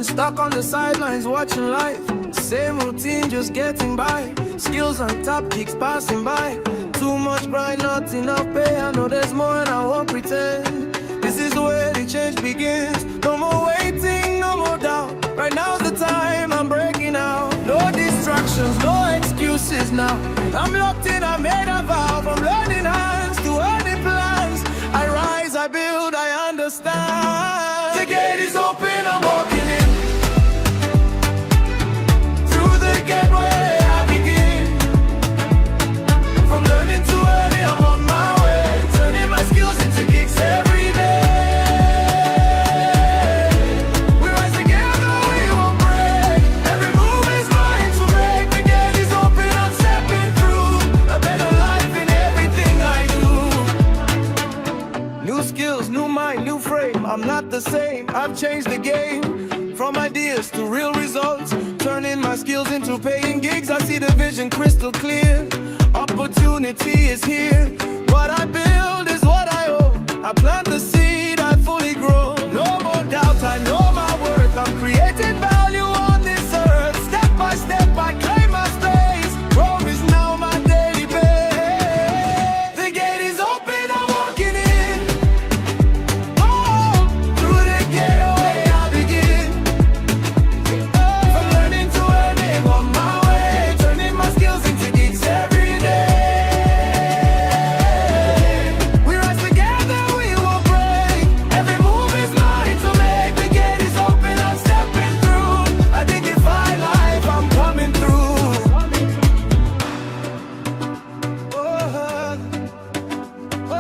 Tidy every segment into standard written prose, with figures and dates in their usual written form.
stuck on the sidelines watching life. Same routine, just getting by. Skills on top, gigs passing by. Too much grind, not enough pay. I know there's more and I won't pretend. This is where the change begins. No more waiting, no more doubt. Right now's the time, I'm breaking out. No distractions, no excuses now. I'm locked in, I made a vow. From learning hands to earning plans, I rise, I build, I understand. The gate is open, I'm walking in. Through the gateway I begin. From learning to earning, I'm on my way. Turning my skills into gigs every day. We rise together, we won't break. Every move is mine to make. The gate is open, I'm stepping through. A better life in everything I do. New skills, new mind, new frame. I'm not the same, I've changed the game. From ideas to real results, turning my skills into paying gigs. I see the vision crystal clear. Opportunity is here. What I build is what I own. I plant the seed, I fully grow. No more doubt, I know my worth. I'm creating value on this earth. Step by step, I claim my space. Growth is now my daily base. The gate is open, I'm walking in. Oh, through the gateway I begin. From learning to earning, on my way. Turning my skills into gigs every day. We rise together, we will break. Every move is mine to make. The gate is open, I'm stepping through. I dignify life, I'm coming through. Oh, oh,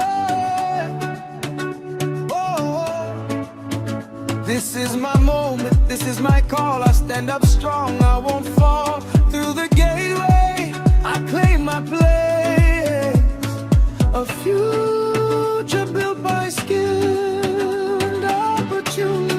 oh. This is my moment, this is my call. I stand up strong, I won't fall. Through the gateway, I claim my place. A future built by skill and opportunity.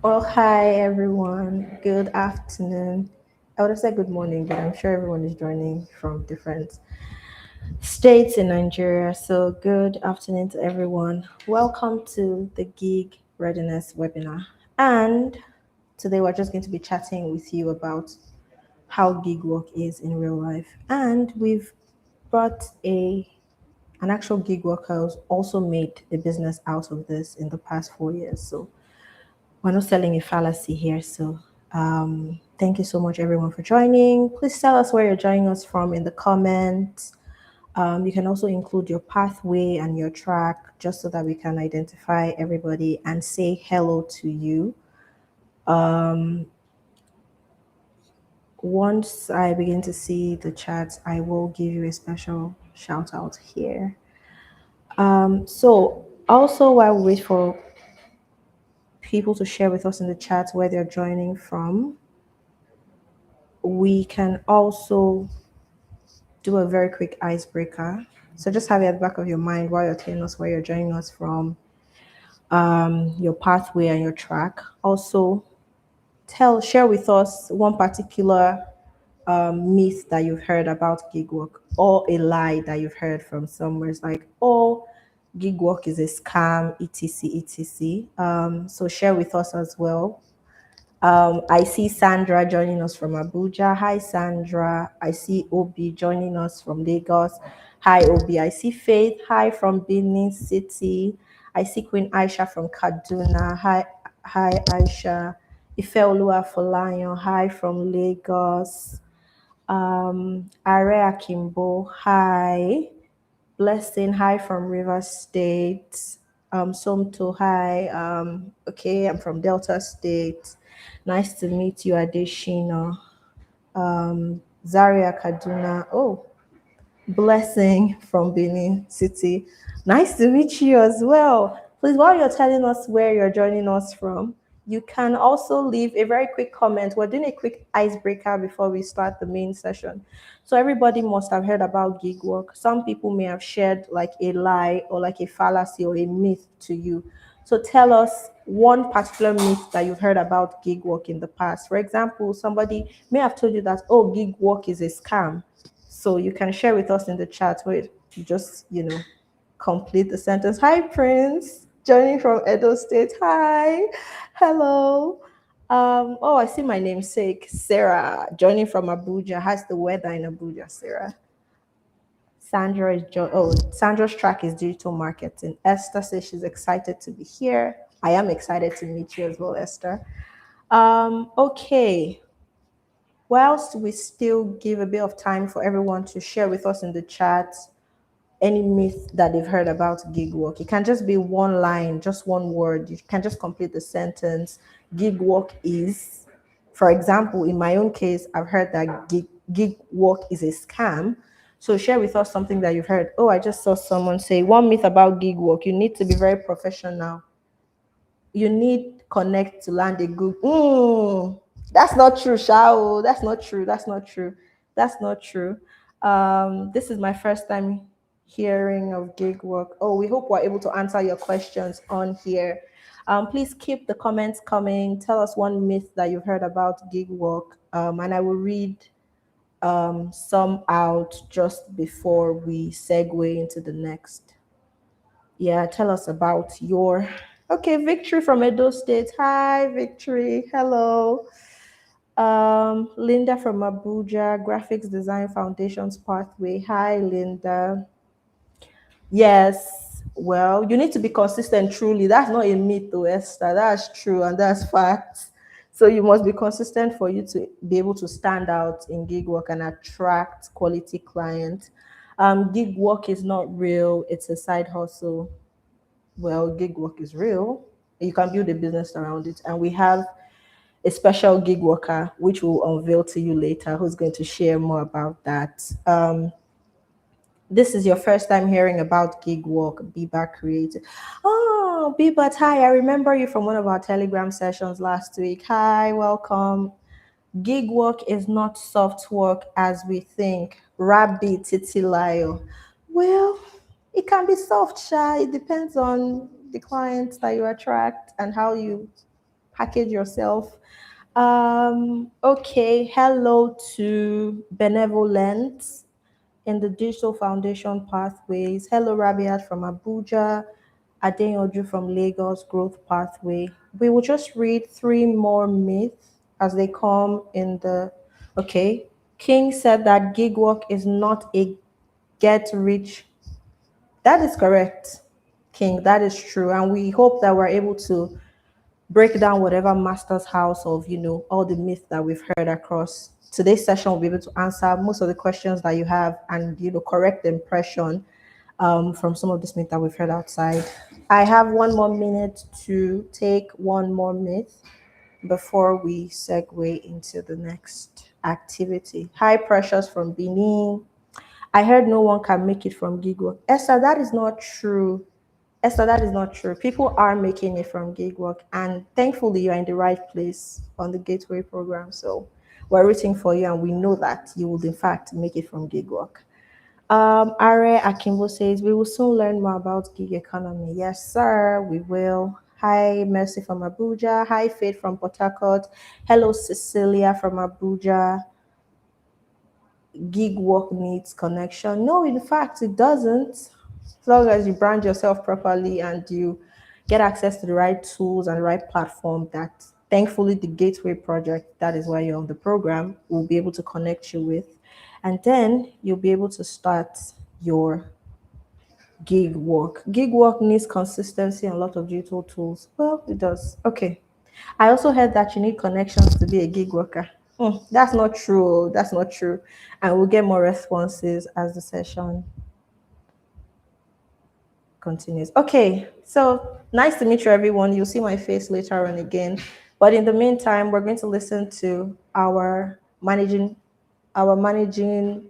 Well, hi everyone. Good afternoon. I would have said good morning, but I'm sure everyone is joining from different states in Nigeria. So, good afternoon to everyone. Welcome to the Gig Readiness webinar. And today we're just going to be chatting with you about how gig work is in real life. And we've brought an actual gig worker who's also made a business out of this in the past 4 years. So we're not selling a fallacy here. So thank you so much, everyone, for joining. Please tell us where you're joining us from in the comments. You can also include your pathway and your track just so that we can identify everybody and say hello to you. Once I begin to see the chat, I will give you a special shout out here. So also while we wait for people to share with us in the chat where they're joining from, we can also do a very quick icebreaker. So just have it at the back of your mind while you're telling us where you're joining us from, your pathway and your track. Also, share with us one particular myth that you've heard about gig work, or a lie that you've heard from somewhere. It's like, oh, gig work is a scam, etc, etc. So share with us as well. I see Sandra joining us from Abuja. Hi, Sandra. I see Obi joining us from Lagos. Hi, Obi. I see Faith. Hi, from Benin City. I see Queen Aisha from Kaduna. Hi, Aisha. Ifeoluwa Folayan. Hi, from Lagos. Are Akimbo. Hi. Blessing. Hi, from River State. Somto. Hi. Okay, I'm from Delta State. Nice to meet you, Adeshina. Zaria Kaduna. Oh, Blessing from Benin City. Nice to meet you as well. Please, while you're telling us where you're joining us from, you can also leave a very quick comment. We're doing a quick icebreaker before we start the main session. So everybody must have heard about gig work. Some people may have shared like a lie or like a fallacy or a myth to you. So tell us one particular myth that you've heard about gig work in the past. For example, somebody may have told you that, oh, gig work is a scam. So you can share with us in the chat. Wait, just complete the sentence. Hi, Prince, joining from Edo State. Hi, hello. Oh, I see my namesake, Sarah, joining from Abuja. How's the weather in Abuja, Sarah? Sandra's track is digital marketing. Esther says she's excited to be here. I am excited to meet you as well, Esther. Okay. Whilst we still give a bit of time for everyone to share with us in the chat any myth that they've heard about gig work. It can just be one line, just one word. You can just complete the sentence. Gig work is, for example, in my own case, I've heard that gig work is a scam. So share with us something that you've heard. Oh, I just saw someone say one myth about gig work. You need to be very professional. You need connect to land a good. That's not true, Shao. That's not true. That's not true. That's not true. This is my first time hearing of gig work. Oh, we hope we're able to answer your questions on here. Please keep the comments coming. Tell us one myth that you've heard about gig work, and I will read some out just before we segue into the next. Yeah, tell us about your. Okay, Victory from Edo State. Hi, Victory. Hello. Linda from Abuja, Graphics Design Foundations Pathway. Hi, Linda. Yes. Well, you need to be consistent, truly. That's not a myth, though, Esther. That's true and that's fact. So you must be consistent for you to be able to stand out in gig work and attract quality clients. Gig work is not real, it's a side hustle. Well, gig work is real. You can build a business around it. And we have a special gig worker, which we'll unveil to you later, who's going to share more about that. This is your first time hearing about gig work, Biba Creative. Oh, Biba, hi. I remember you from one of our Telegram sessions last week. Hi, welcome. Gig work is not soft work as we think. Rabbi Titilayo. Well, it can be soft, shy. It depends on the clients that you attract and how you package yourself. Okay, hello to Benevolent in the Digital Foundation Pathways. Hello, Rabiat from Abuja. Adeoju from Lagos Growth Pathway. We will just read three more myths as they come in the. Okay. King said that gig work is not a get rich. That is correct, King. That is true. And we hope that we're able to break down whatever master's house of all the myths that we've heard across today's session. Will be able to answer most of the questions that you have and correct the impression from some of this myth that we've heard outside. I have 1 more minute to take one more myth before we segue into the next activity. Hi, Precious from Benin. I heard no one can make it from gig work. Esther, that is not true. Esther, that is not true. People are making it from gig work, and thankfully, you're in the right place on the Gateway program. So we're rooting for you, and we know that you will, in fact, make it from gig work. Are Akimbo says, we will soon learn more about gig economy. Yes, sir, we will. Hi, Mercy from Abuja. Hi, Faith from Port Harcourt. Hello, Cecilia from Abuja. Gig work needs connection. No, in fact, it doesn't. As long as you brand yourself properly and you get access to the right tools and the right platform, that thankfully the Gateway project, that is why you're on the program, will be able to connect you with. And then you'll be able to start your gig work. Gig work needs consistency and a lot of digital tools. Well, it does. Okay. I also heard that you need connections to be a gig worker. That's not true. That's not true. And we'll get more responses as the session continues. Okay, so nice to meet you, everyone. You'll see my face later on again. But in the meantime, we're going to listen to our managing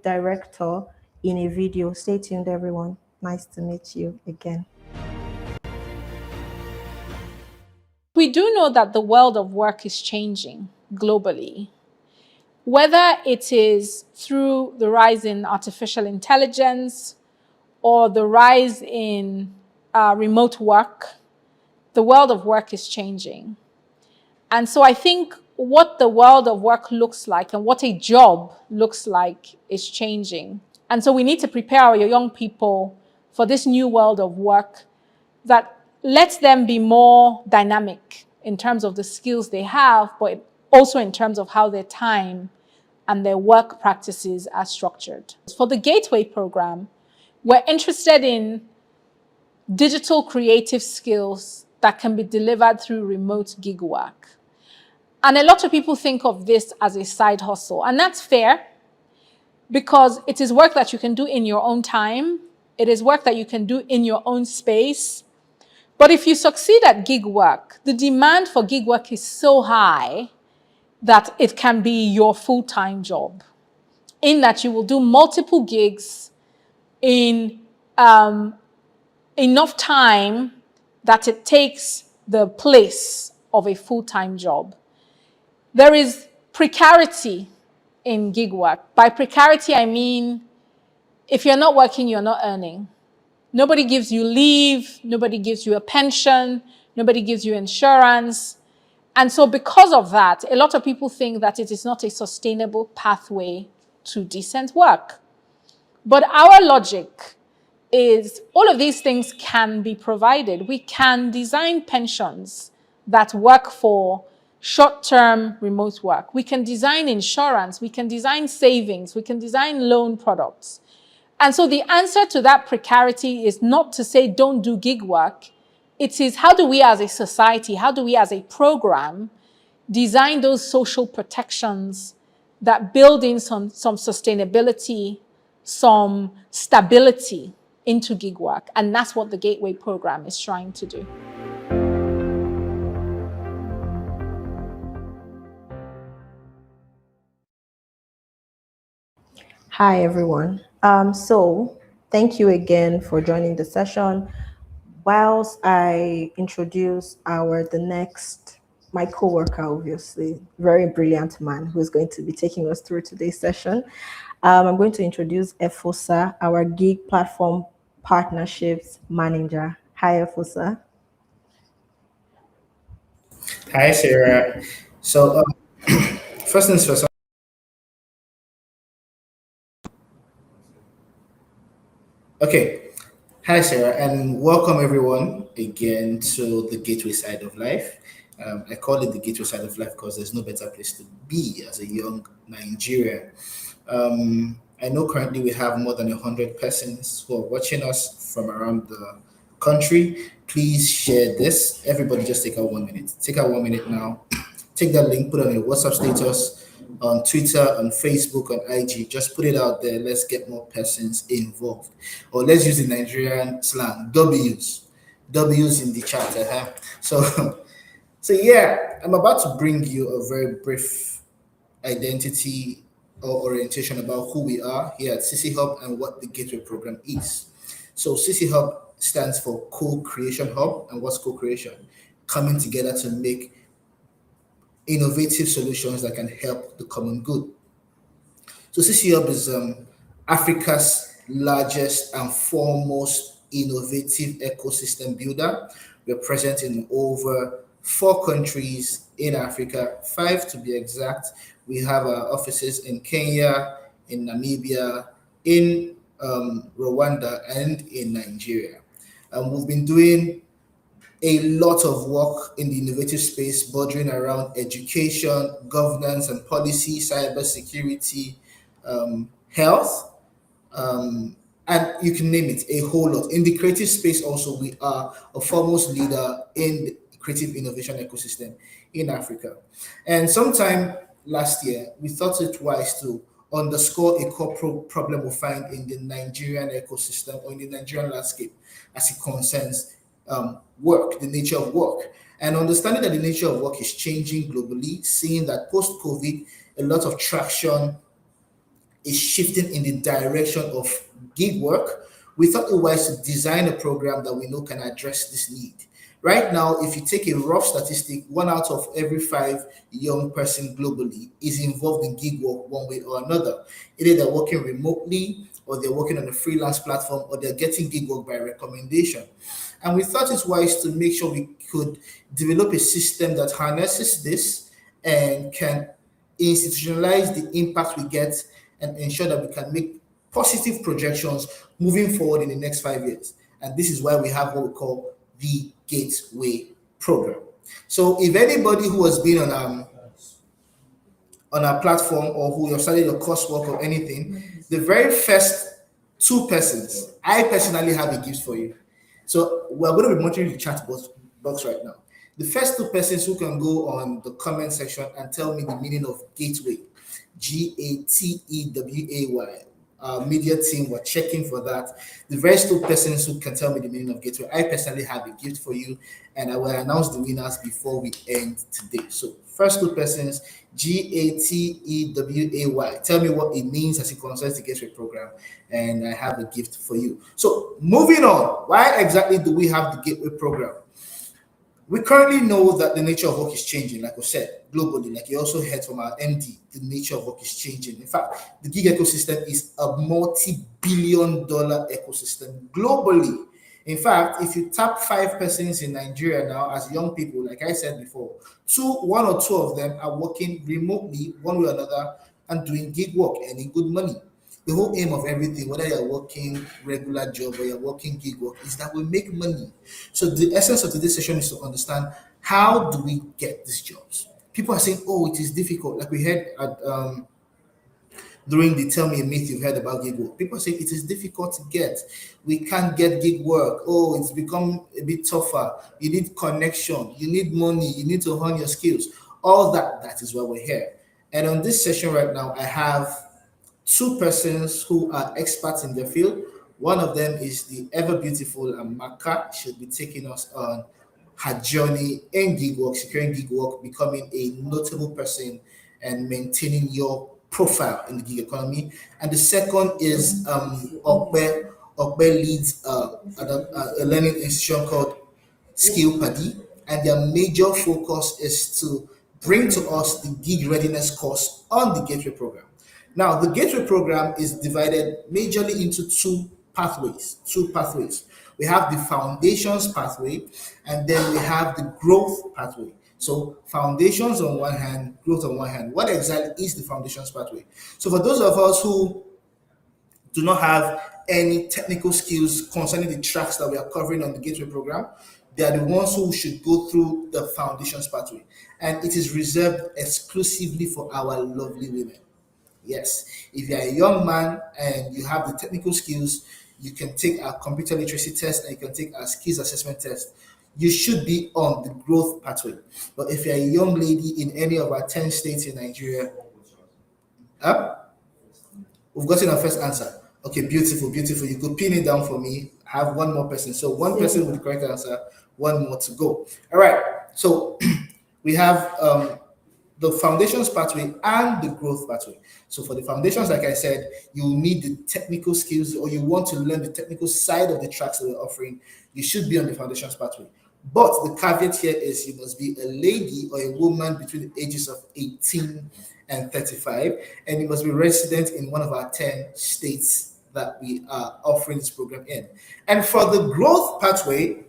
director in a video. Stay tuned, everyone. Nice to meet you again. We do know that the world of work is changing globally, whether it is through the rise in artificial intelligence or the rise in remote work. The world of work is changing. And so I think what the world of work looks like and what a job looks like is changing. And so we need to prepare our young people for this new world of work that lets them be more dynamic in terms of the skills they have, but also in terms of how their time and their work practices are structured. For the Gateway program, we're interested in digital creative skills that can be delivered through remote gig work. And a lot of people think of this as a side hustle, and that's fair because it is work that you can do in your own time. It is work that you can do in your own space. But if you succeed at gig work, the demand for gig work is so high that it can be your full-time job, in that you will do multiple gigs in enough time that it takes the place of a full-time job. There is precarity in gig work. By precarity, I mean if you're not working, you're not earning. Nobody gives you leave, nobody gives you a pension, nobody gives you insurance. And so because of that, a lot of people think that it is not a sustainable pathway to decent work. But our logic is all of these things can be provided. We can design pensions that work for short-term remote work. We can design insurance, we can design savings, we can design loan products. And so the answer to that precarity is not to say don't do gig work. It is how do we as a society, how do we as a program design those social protections that build in some sustainability, some stability into gig work. And that's what the Gateway program is trying to do. Hi, everyone. So thank you again for joining the session. Whilst I introduce my coworker, obviously, very brilliant man who's going to be taking us through today's session. I'm going to introduce Efosa, our gig platform partnerships manager. Hi, Efosa. Hi, Sarah. So, first things first. Okay. Hi, Sarah, and welcome everyone again to the Gateway Side of Life. I call it the Gateway Side of Life because there's no better place to be as a young Nigerian. I know currently we have more than 100 persons who are watching us from around the country. Please share this. Everybody just take out 1 minute. Take out 1 minute now. Take that link, put it on your WhatsApp status, on Twitter, on Facebook, on IG. Just put it out there. Let's get more persons involved. Or let's use the Nigerian slang, W's. W's in the chat. So, so yeah, I'm about to bring you a very brief identity or orientation about who we are here at CC Hub and what the Gateway program is. So CC Hub stands for Co-Creation Hub. And what's co-creation? Coming together to make innovative solutions that can help the common good. So CC Hub is Africa's largest and foremost innovative ecosystem builder. We're present in over 4 countries in Africa, 5 to be exact. We have our offices in Kenya, in Namibia, in Rwanda, and in Nigeria. And we've been doing a lot of work in the innovative space bordering around education, governance and policy, cybersecurity, health, and you can name it, a whole lot. In the creative space also, we are a foremost leader in the creative innovation ecosystem in Africa. And sometime last year, we thought it wise to underscore a core problem we find in the Nigerian ecosystem or in the Nigerian landscape as it concerns work, the nature of work. And understanding that the nature of work is changing globally, seeing that post-COVID, a lot of traction is shifting in the direction of gig work, we thought it wise to design a program that we know can address this need. Right now, if you take a rough statistic, 1 out of every 5 young person globally is involved in gig work one way or another. Either they're working remotely, or they're working on a freelance platform, or they're getting gig work by recommendation. And we thought it wise to make sure we could develop a system that harnesses this and can institutionalize the impact we get and ensure that we can make positive projections moving forward in the next 5 years. And this is why we have what we call the Gateway Program. So if anybody who has been on our platform or who have studied your coursework or anything, the very first two persons, I personally have a gift for you. So we're going to be monitoring the box right now. The first two persons who can go on the comment section and tell me the meaning of gateway, Gateway. Our media team were checking for that. The first two persons who can tell me the meaning of gateway, I personally have a gift for you, and I will announce the winners before we end today. So, first two persons, Gateway. Tell me what it means as it concerns the gateway program, and I have a gift for you. So, moving on, why exactly do we have the gateway program? We currently know that the nature of work is changing, like we said, globally. Like you also heard from our MD, the nature of work is changing. In fact, the gig ecosystem is a multi-billion-dollar ecosystem globally. In fact, if you tap 5 persons in Nigeria now as young people, like I said before, one or two of them are working remotely, one way or another, and doing gig work, earning good money. The whole aim of everything, whether you're working regular job or you're working gig work, is that we make money. So the essence of today's session is to understand, how do we get these jobs? People are saying, oh, it is difficult. Like we heard during the Tell Me a Myth you've heard about gig work. People say it is difficult to get. We can't get gig work. Oh, it's become a bit tougher. You need connection. You need money. You need to hone your skills. All that is why we're here. And on this session right now, I have 2 persons who are experts in their field. One of them is the ever beautiful Amaka. She'll be taking us on her journey in gig work, securing gig work, becoming a notable person, and maintaining your profile in the gig economy. And the second is Okbe. Okbe leads a learning institution called Skill Paddy, and their major focus is to bring to us the gig readiness course on the Gateway program. Now, the Gateway program is divided majorly into two pathways. We have the foundations pathway, and then we have the growth pathway. So, foundations on one hand, growth on one hand. What exactly is the foundations pathway? So, for those of us who do not have any technical skills concerning the tracks that we are covering on the Gateway program, they are the ones who should go through the foundations pathway. And it is reserved exclusively for our lovely women. Yes, if you're a young man and you have the technical skills, you can take a computer literacy test and you can take a skills assessment test. You should be on the growth pathway. But if you're a young lady in any of our 10 states in Nigeria, we've gotten our first answer. Okay, beautiful. You could pin it down for me. I have one more person. So one person with the correct answer, one more to go. All right. So we have the foundations pathway and the growth pathway. So for the foundations, like I said, you need the technical skills, or you want to learn the technical side of the tracks that we're offering, you should be on the foundations pathway. But the caveat here is you must be a lady or a woman between the ages of 18 and 35, and you must be resident in one of our 10 states that we are offering this program in. And for the growth pathway,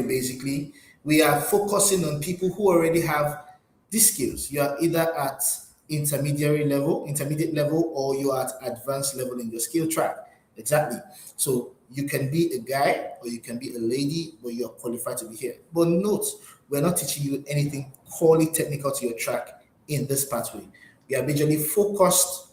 basically, we are focusing on people who already have these skills. You are either at intermediate level, or you are at advanced level in your skill track. Exactly. So you can be a guy or you can be a lady, but you are qualified to be here. But note, we're not teaching you anything wholly technical to your track in this pathway. We are majorly focused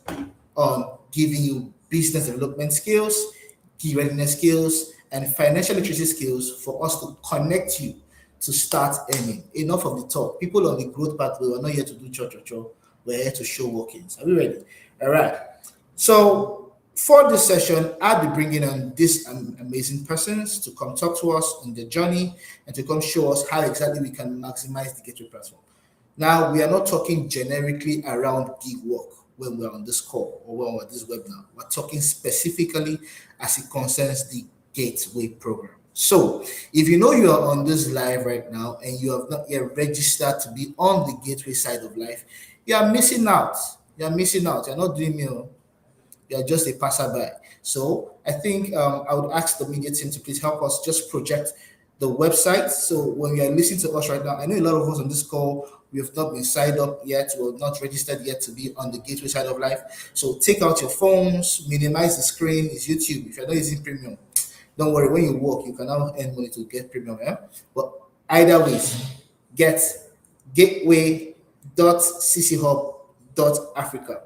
on giving you business development skills, key readiness skills, and financial literacy skills for us to connect you to start earning. Enough of the talk. People on the growth pathway are not here to do cho. We're here to show workings. Are we ready? All right. So for this session, I'll be bringing on these amazing persons to come talk to us on the journey and to come show us how exactly we can maximize the Gateway platform. Now, we are not talking generically around gig work when we're on this call or when we're on this webinar. We're talking specifically as it concerns the Gateway program. So, if you know you are on this live right now and you have not yet registered to be on the Gateway side of life, you are missing out. You're not doing well. You're just a passerby. So, I think I would ask the media team to please help us just project the website. So when you are listening to us right now, I know a lot of us on this call, we have not been signed up yet, we're not registered yet to be on the Gateway Side of Life. So take out your phones, minimize the screen. It's YouTube. If you're not using premium, don't worry. When you work, you can now earn money to get premium. Yeah? But either ways, get gateway.cchub.africa.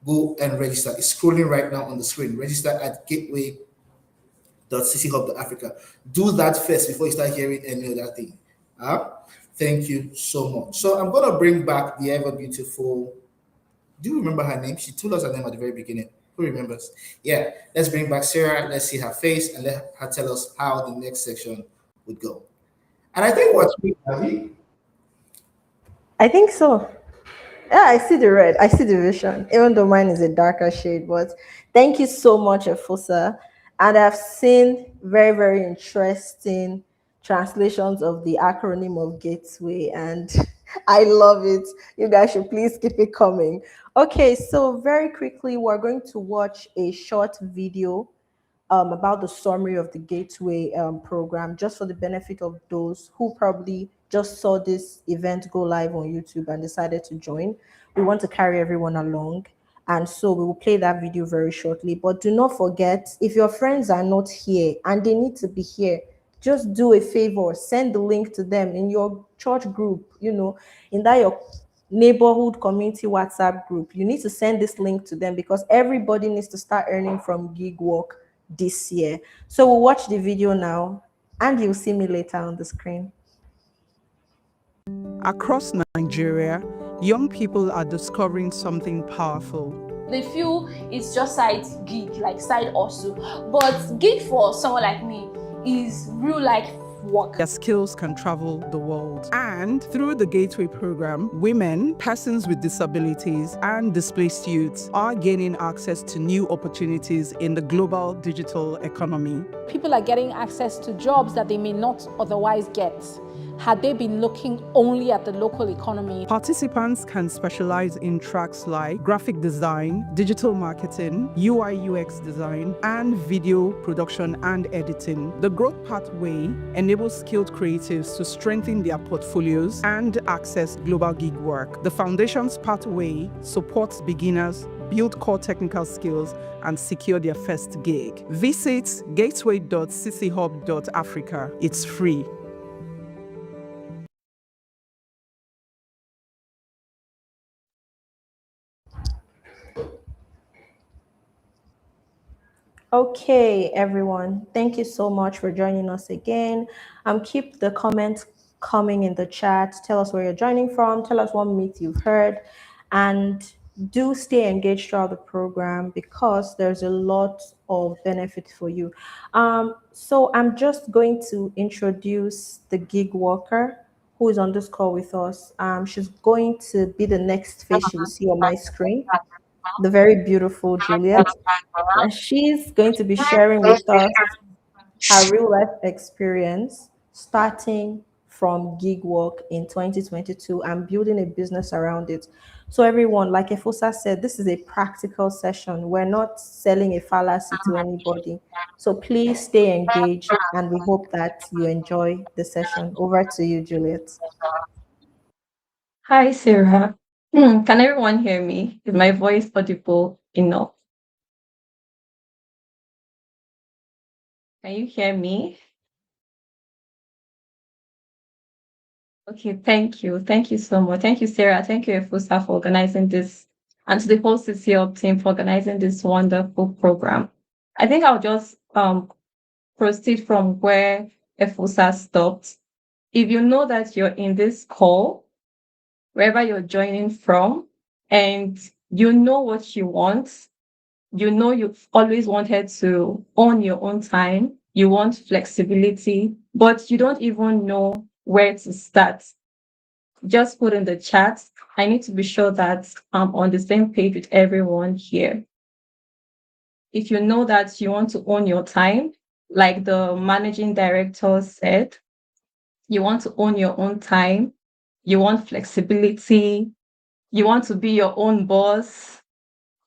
Go and register. It's scrolling right now on the screen. Register at gateway.cchub.africa. Do that first before you start hearing any other thing. Thank you so much. So I'm gonna bring back the ever beautiful. Do you remember her name? She told us her name at the very beginning. Who remembers? Yeah, let's bring back Sarah. Let's see her face and let her tell us how the next section would go. And I think what we have I think so. Yeah, I see the red. I see the vision, even though mine is a darker shade. But thank you so much, Efosa. And I've seen very, very interesting translations of the acronym of Gateway, and I love it. You guys should please keep it coming. Okay, so very quickly, we're going to watch a short video about the summary of the Gateway program, just for the benefit of those who probably just saw this event go live on YouTube and decided to join. We want to carry everyone along. And so we will play that video very shortly. But do not forget, if your friends are not here and they need to be here, just do a favor, send the link to them in your church group, in that your neighborhood community WhatsApp group. You need to send this link to them because everybody needs to start earning from gig work this year. So we'll watch the video now and you'll see me later on the screen. Across Nigeria, young people are discovering something powerful. They feel it's just side gig, like side hustle. But gig for someone like me is real life work. Their skills can travel the world. And through the Gateway program, women, persons with disabilities, and displaced youths are gaining access to new opportunities in the global digital economy. People are getting access to jobs that they may not otherwise get had they been looking only at the local economy. Participants can specialize in tracks like graphic design, digital marketing, UI UX design, and video production and editing. The Growth Pathway enables skilled creatives to strengthen their portfolios and access global gig work. The Foundations Pathway supports beginners, build core technical skills, and secure their first gig. Visit gateway.cchub.africa. It's free. Okay, everyone. Thank you so much for joining us again. Keep the comments coming in the chat. Tell us where you're joining from. Tell us what myth you've heard. And do stay engaged throughout the program because there's a lot of benefit for you. So I'm just going to introduce the gig worker who is on this call with us. She's going to be the next face you will see on my screen, the very beautiful Juliet. And she's going to be sharing with us her real life experience starting from gig work in 2022 and building a business around it. So, everyone, like Efosa said, this is a practical session. We're not selling a fallacy to anybody. So, please stay engaged and we hope that you enjoy the session. Over to you, Juliet. Hi, Sarah. Can everyone hear me? Is my voice audible enough? Can you hear me? Okay, thank you. Thank you so much. Thank you, Sarah. Thank you, Efusa, for organizing this, and to the whole CCL team for organizing this wonderful program. I think I'll just proceed from where Efusa stopped. If you know that you're in this call, wherever you're joining from, and you know what you want, you know you've always wanted to own your own time, you want flexibility, but you don't even know where to start, just put in the chat. I need to be sure that I'm on the same page with everyone here. If you know that you want to own your time, like the managing director said, you want to own your own time, you want flexibility, you want to be your own boss,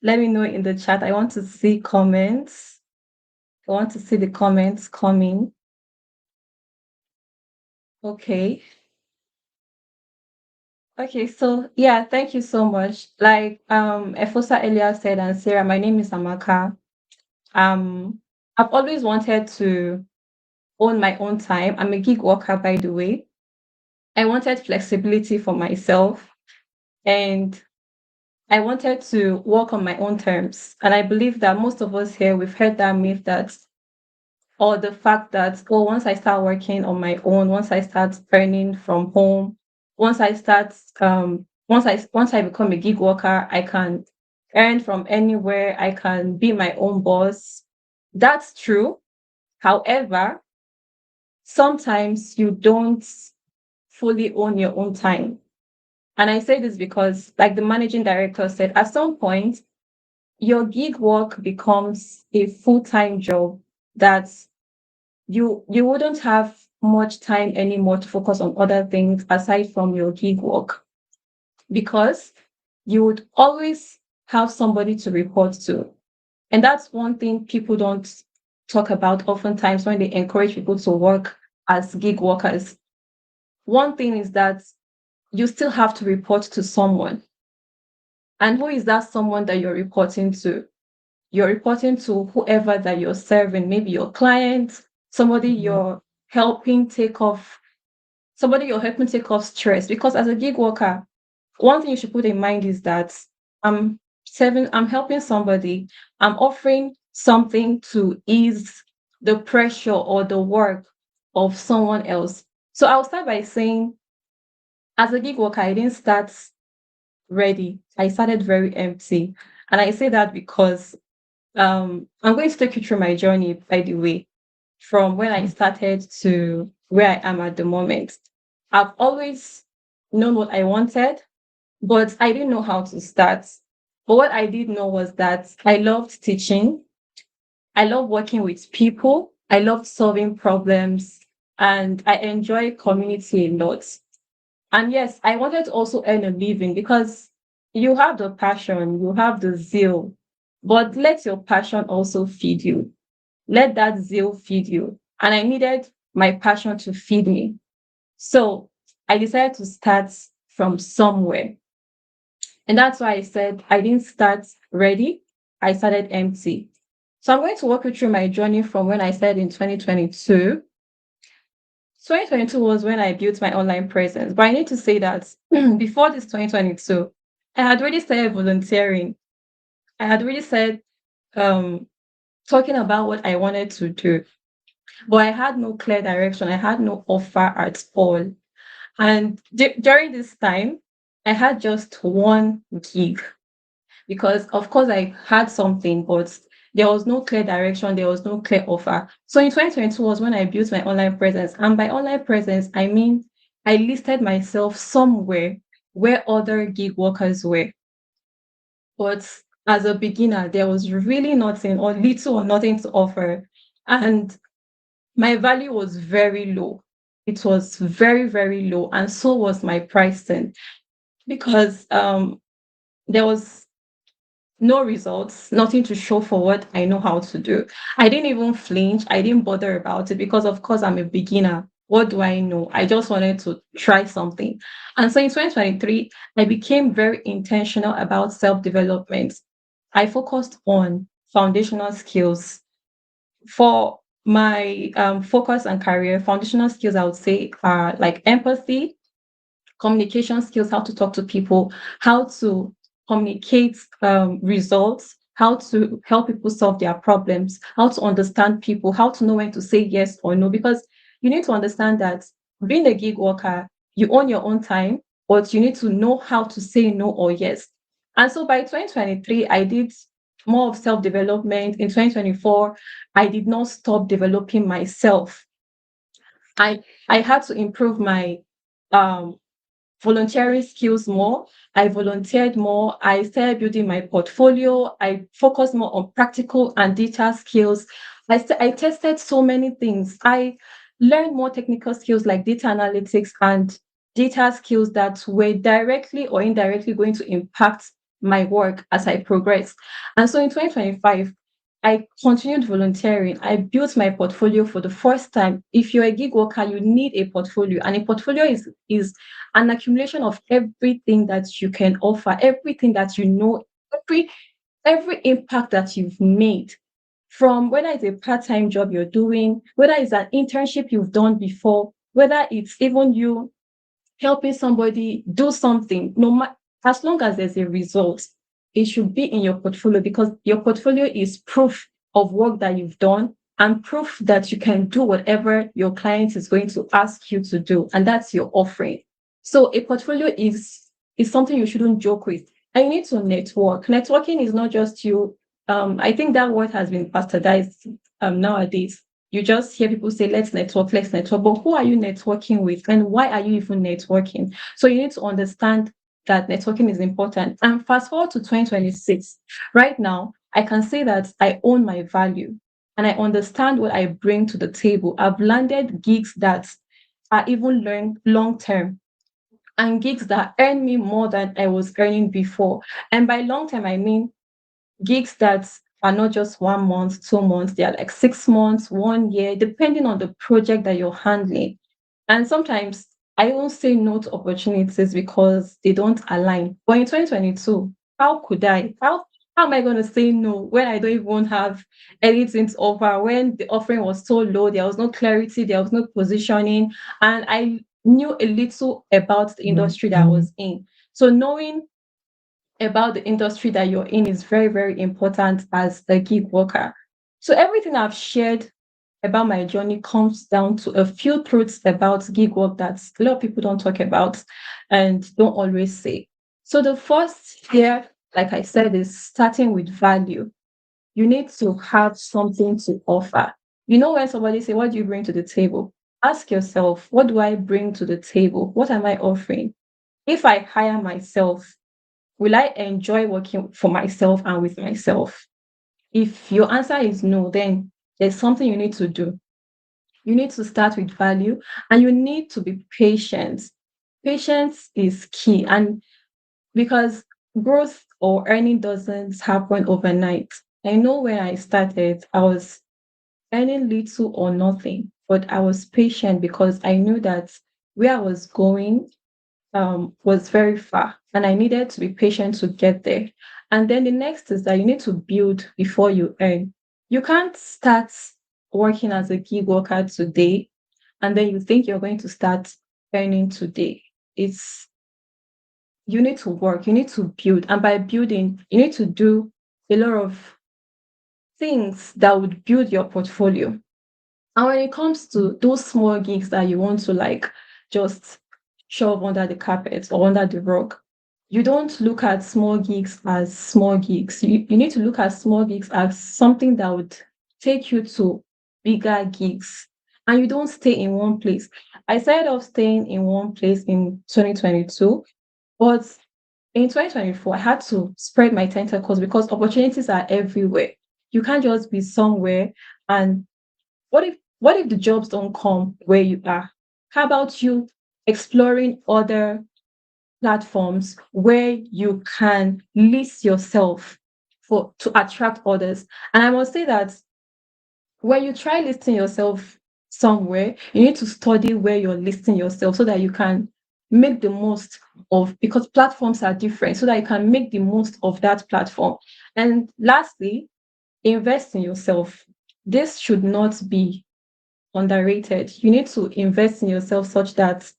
let me know in the chat. I want to see comments. I want to see the comments coming. Okay. Okay, so yeah, thank you so much. Like Efosa earlier said, and Sarah, my name is Amaka. Um, I've always wanted to own my own time. I'm a gig worker, by the way. I wanted flexibility for myself, and I wanted to work on my own terms. And I believe that most of us here, we've heard that myth that, or the fact that, oh, once I start working on my own, once I start earning from home, once I start, once I become a gig worker, I can earn from anywhere. I can be my own boss. That's true. However, sometimes you don't fully own your own time. And I say this because, like the managing director said, at some point, your gig work becomes a full-time job that you wouldn't have much time anymore to focus on other things aside from your gig work, because you would always have somebody to report to. And that's one thing people don't talk about oftentimes when they encourage people to work as gig workers. One thing is that you still have to report to someone. And who is that someone that you're reporting to? You're reporting to whoever that you're serving, maybe your client, somebody you're helping take off, somebody you're helping take off stress. Because as a gig worker, one thing you should put in mind is that I'm helping somebody, I'm offering something to ease the pressure or the work of someone else. So I'll start by saying, as a gig worker, I didn't start ready. I started very empty. And I say that because I'm going to take you through my journey, by the way, from when I started to where I am at the moment. I've always known what I wanted, but I didn't know how to start. But what I did know was that I loved teaching. I love working with people. I love solving problems, and I enjoy community a lot. And yes, I wanted to also earn a living, because you have the passion, you have the zeal, but let your passion also feed you. Let that zeal feed you. And I needed my passion to feed me. So I decided to start from somewhere. And that's why I said I didn't start ready, I started empty. So I'm going to walk you through my journey from when I started in 2022. 2022 was when I built my online presence. But I need to say that before this 2022, I had already started volunteering. I had already started um, talking about what I wanted to do. But I had no clear direction. I had no offer at all. And during this time, I had just one gig, because, of course, I had something, but there was no clear direction. There was no clear offer. So in 2022 was when I built my online presence. And by online presence, I mean I listed myself somewhere where other gig workers were. But as a beginner, there was really nothing, or little or nothing to offer. And my value was very low. It was very, very low. And so was my pricing, because there was no results, nothing to show for what I know how to do. I didn't even flinch. I didn't bother about it, because, of course, I'm a beginner. What do I know? I just wanted to try something. And so in 2023, I became very intentional about self development. I focused on foundational skills. For my focus and career, foundational skills, I would say, are like empathy, communication skills, how to talk to people, how to communicate results, how to help people solve their problems, how to understand people, how to know when to say yes or no. Because you need to understand that being a gig worker, you own your own time, but you need to know how to say no or yes. And so by 2023, I did more of self development. In 2024, I did not stop developing myself. I I had to improve my um volunteering skills more. I volunteered more. I started building my portfolio. I focused more on practical and data skills. I tested so many things. I learned more technical skills like data analytics and data skills that were directly or indirectly going to impact my work as I progressed. And so in 2025, I continued volunteering. I built my portfolio for the first time. If you're a gig worker, you need a portfolio, and a portfolio is an accumulation of everything that you can offer, everything that you know, every impact that you've made, from whether it's a part-time job you're doing, whether it's an internship you've done before, whether it's even you helping somebody do something, no matter, as long as there's a result, it should be in your portfolio, because your portfolio is proof of work that you've done and proof that you can do whatever your client is going to ask you to do, and that's your offering. So a portfolio is something you shouldn't joke with. And you need to network. Networking is not just you. I think that word has been bastardized nowadays. You just hear people say, let's network, let's network. But who are you networking with? And why are you even networking? So you need to understand that networking is important. And fast forward to 2026. Right now, I can say that I own my value and I understand what I bring to the table. I've landed gigs that are even long term, and gigs that earn me more than I was earning before. And by long term, I mean gigs that are not just 1 month, 2 months, they are like 6 months, 1 year, depending on the project that you're handling. And sometimes I won't say no to opportunities because they don't align. But in 2022, how could I? How am I going to say no when I don't even have anything to offer? When the offering was so low, there was no clarity, there was no positioning, and I knew a little about the industry that I was in. So knowing about the industry that you're in is very, very important as a gig worker. So everything I've shared about my journey comes down to a few truths about gig work that a lot of people don't talk about and don't always say. So the first here, like I said, is starting with value. You need to have something to offer. You know, when somebody say, what do you bring to the table? Ask yourself, what do I bring to the table? What am I offering? If I hire myself, will I enjoy working for myself and with myself? If your answer is no, then there's something you need to do. You need to start with value and you need to be patient. Patience is key. And because growth or earning doesn't happen overnight. I know when I started, I was earning little or nothing, but I was patient because I knew that where I was going was very far and I needed to be patient to get there. And then the next is that you need to build before you earn. You can't start working as a gig worker today and then you think you're going to start earning today. It's You need to work, you need to build. And by building, you need to do a lot of things that would build your portfolio. And when it comes to those small gigs that you want to like just shove under the carpet or under the rug, you don't look at small gigs as small gigs. You need to look at small gigs as something that would take you to bigger gigs. And you don't stay in one place. I started off staying in one place in 2022, but in 2024, I had to spread my tentacles because opportunities are everywhere. You can't just be somewhere and what if the jobs don't come where you are? How about you exploring other platforms where you can list yourself for to attract others? And I must say that when you try listing yourself somewhere, you need to study where you're listing yourself so that you can make the most of, because platforms are different, so that you can make the most of that platform. And lastly, invest in yourself. This should not be underrated. You need to invest in yourself such that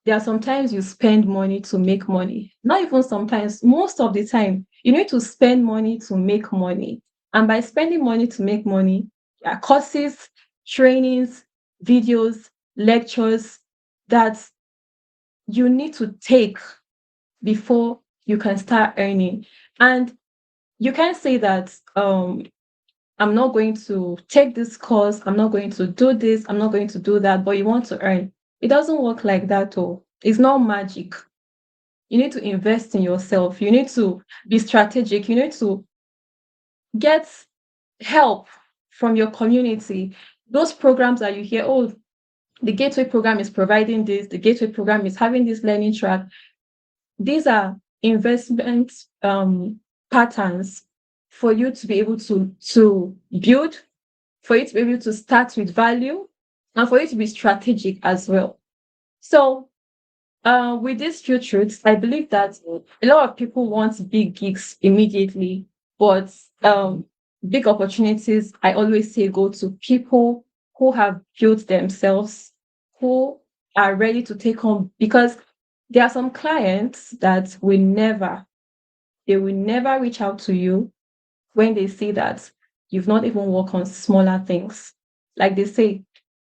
there are sometimes you spend money to make money. Not even sometimes, most of the time, you need to spend money to make money. And by spending money to make money, there are courses, trainings, videos, lectures that you need to take before you can start earning. And you can say that I'm not going to take this course, I'm not going to do this, I'm not going to do that, but you want to earn. It doesn't work like that, oh. It's not magic. You need to invest in yourself. You need to be strategic. You need to get help from your community. Those programs that you hear, oh, the Gateway program is providing this, the Gateway program is having this learning track. These are investment patterns for you to be able to build, for you to be able to start with value, and for you to be strategic as well. So with these few truths, I believe that a lot of people want big gigs immediately, but big opportunities, I always say, go to people who have built themselves, who are ready to take on, because there are some clients that they will never reach out to you when they see that you've not even worked on smaller things. Like they say,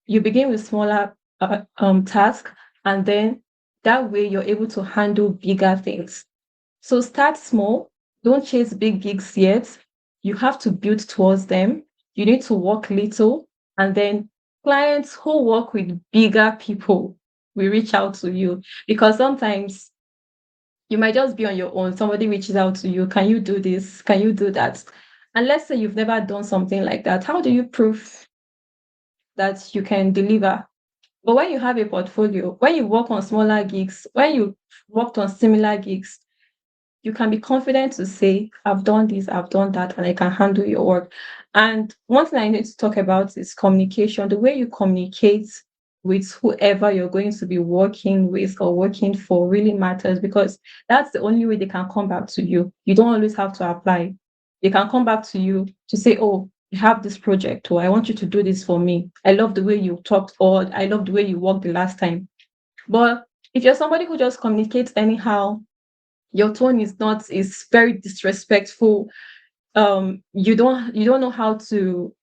you begin with smaller tasks, and then that way you're able to handle bigger things. So start small. Don't chase big gigs yet. You have to build towards them. You need to work little, and then clients who work with bigger people will reach out to you, because sometimes you might just be on your own. Somebody reaches out to you. Can you do this? Can you do that? And let's say you've never done something like that. How do you prove that you can deliver? But when you have a portfolio, when you work on smaller gigs, when you worked on similar gigs, you can be confident to say, I've done this, I've done that, and I can handle your work. And one thing I need to talk about is communication. The way you communicate with whoever you're going to be working with or working for really matters, because that's the only way they can come back to you. You don't always have to apply. They can come back to you to say, oh, you have this project, or I want you to do this for me. I love the way you talked, or I love the way you worked the last time. But if you're somebody who just communicates anyhow, your tone is very disrespectful. You don't know how to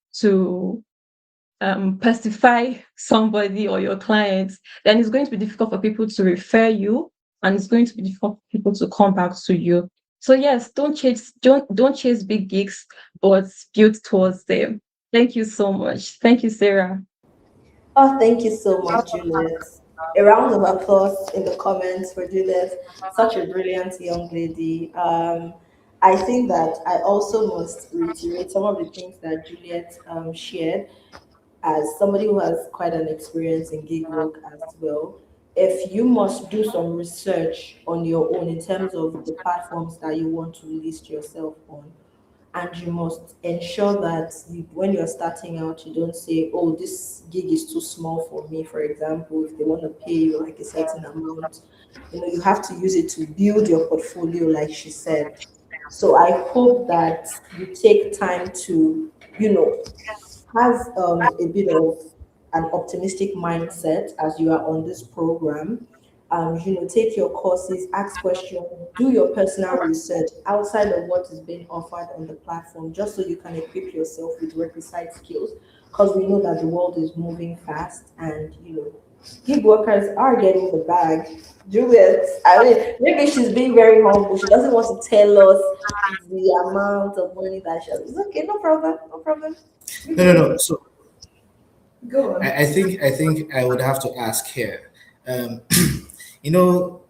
pacify somebody or your clients, then it's going to be difficult for people to refer you, and it's going to be difficult for people to come back to you. So yes, don't chase big gigs, but build towards them. Thank you so much. Thank you, Sarah. Oh, thank you so much, Juliet. A round of applause in the comments for Juliet. Such a brilliant young lady. I think that I also must reiterate some of the things that Juliet shared as somebody who has quite an experience in gig work as well. If you must do some research on your own in terms of the platforms that you want to list yourself on, and you must ensure that when you're starting out, you don't say, oh, this gig is too small for me. For example, if they want to pay you like a certain amount, you have to use it to build your portfolio, like she said. So I hope that you take time to, you know, have a bit of an optimistic mindset as you are on this program. Take your courses, ask questions, do your personal research outside of what is being offered on the platform, just so you can equip yourself with requisite skills. Because we know that the world is moving fast, and gig workers are getting the bag. Juliet, I mean, maybe she's being very humble. She doesn't want to tell us the amount of money that she has. It's okay, no problem, no problem. No, no, no. So Go on. I think I would have to ask here. Um, you know,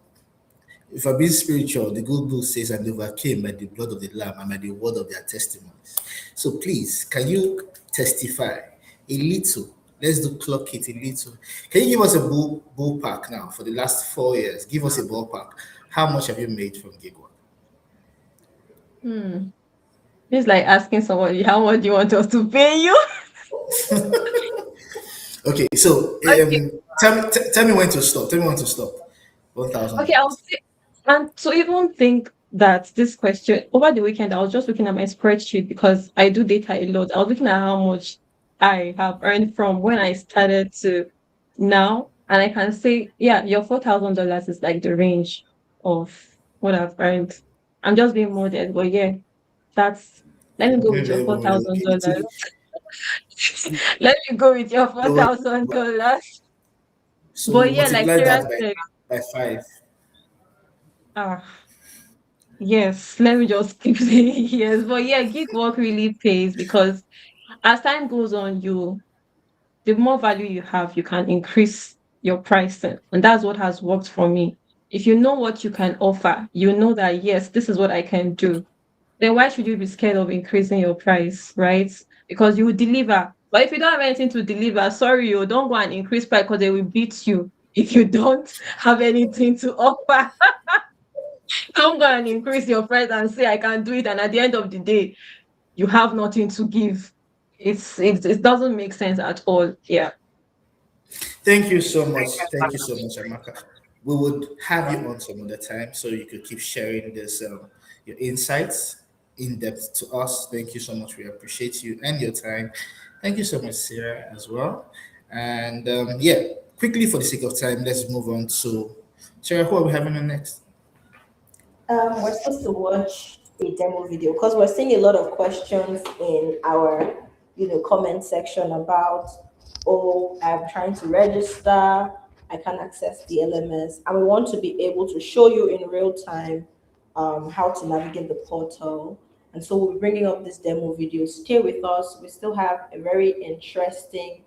if I'm being spiritual, the good book says, "And they overcame by the blood of the Lamb and by the word of their testimonies." So please, can you testify a little? Let's do clock it a little. Can you give us a ballpark now for the last 4 years? Give us a ballpark. How much have you made from gig work? Hmm. It's like asking somebody, how much do you want us to pay you? Okay, so Okay. tell me when to stop. Tell me when to stop. One thousand Okay, I would dollars. say, and to even think that this question over the weekend, I was just looking at my spreadsheet because I do data a lot. I was looking at how much I have earned from when I started to now, and I can say, yeah, your $4,000 is like the range of what I've earned. I'm just being modest, but yeah, that's let me go with your $4,000. Let me go with your $4,000. So But yeah, like multiply Sarah that said, by five. ah, yes, let me just keep saying yes. But yeah, gig work really pays because as time goes on, the more value you have, you can increase your pricing. And that's what has worked for me. If you know what you can offer, you know that yes, this is what I can do, then why should you be scared of increasing your price, right? Because you will deliver. But if you don't have anything to deliver, sorry, you don't go and increase price because they will beat you if you don't have anything to offer. Don't go and increase your price and say I can do it, and at the end of the day, you have nothing to give. It doesn't make sense at all. Yeah. Thank you so much. Thank you so much, Amaka. We would have you on some other time so you could keep sharing this your insights in depth to us. Thank you so much. We appreciate you and your time. Thank you so much, Sarah, as well. And yeah, quickly for the sake of time, let's move on to Sarah. Who are we having on next? We're supposed to watch a demo video because we're seeing a lot of questions in our, comment section about, oh, I'm trying to register, I can't access the LMS, and we want to be able to show you in real time how to navigate the portal. And so we'll be bringing up this demo video. Stay with us. We still have a very interesting,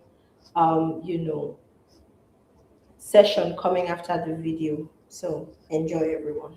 session coming after the video. So enjoy, everyone.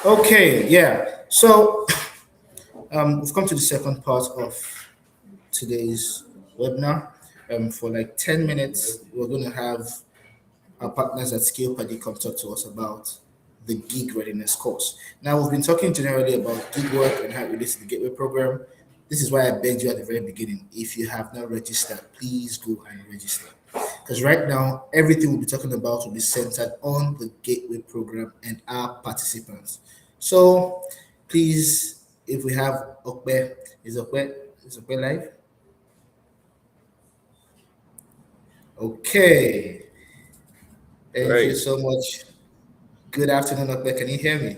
Okay, yeah. So we've come to the second part of today's webinar. For like 10 minutes, we're going to have our partners at Skill Paddy come talk to us about the gig readiness course. Now, we've been talking generally about gig work and how it relates to the Gateway program. This is why I begged you at the very beginning, if you have not registered, please go and register. Because right now, everything we'll be talking about will be centered on the Gateway program and our participants. So please, if we have Okbe, is Okbe live? Okay. Thank you Great. so much. Good afternoon, Okbe. Can you hear me?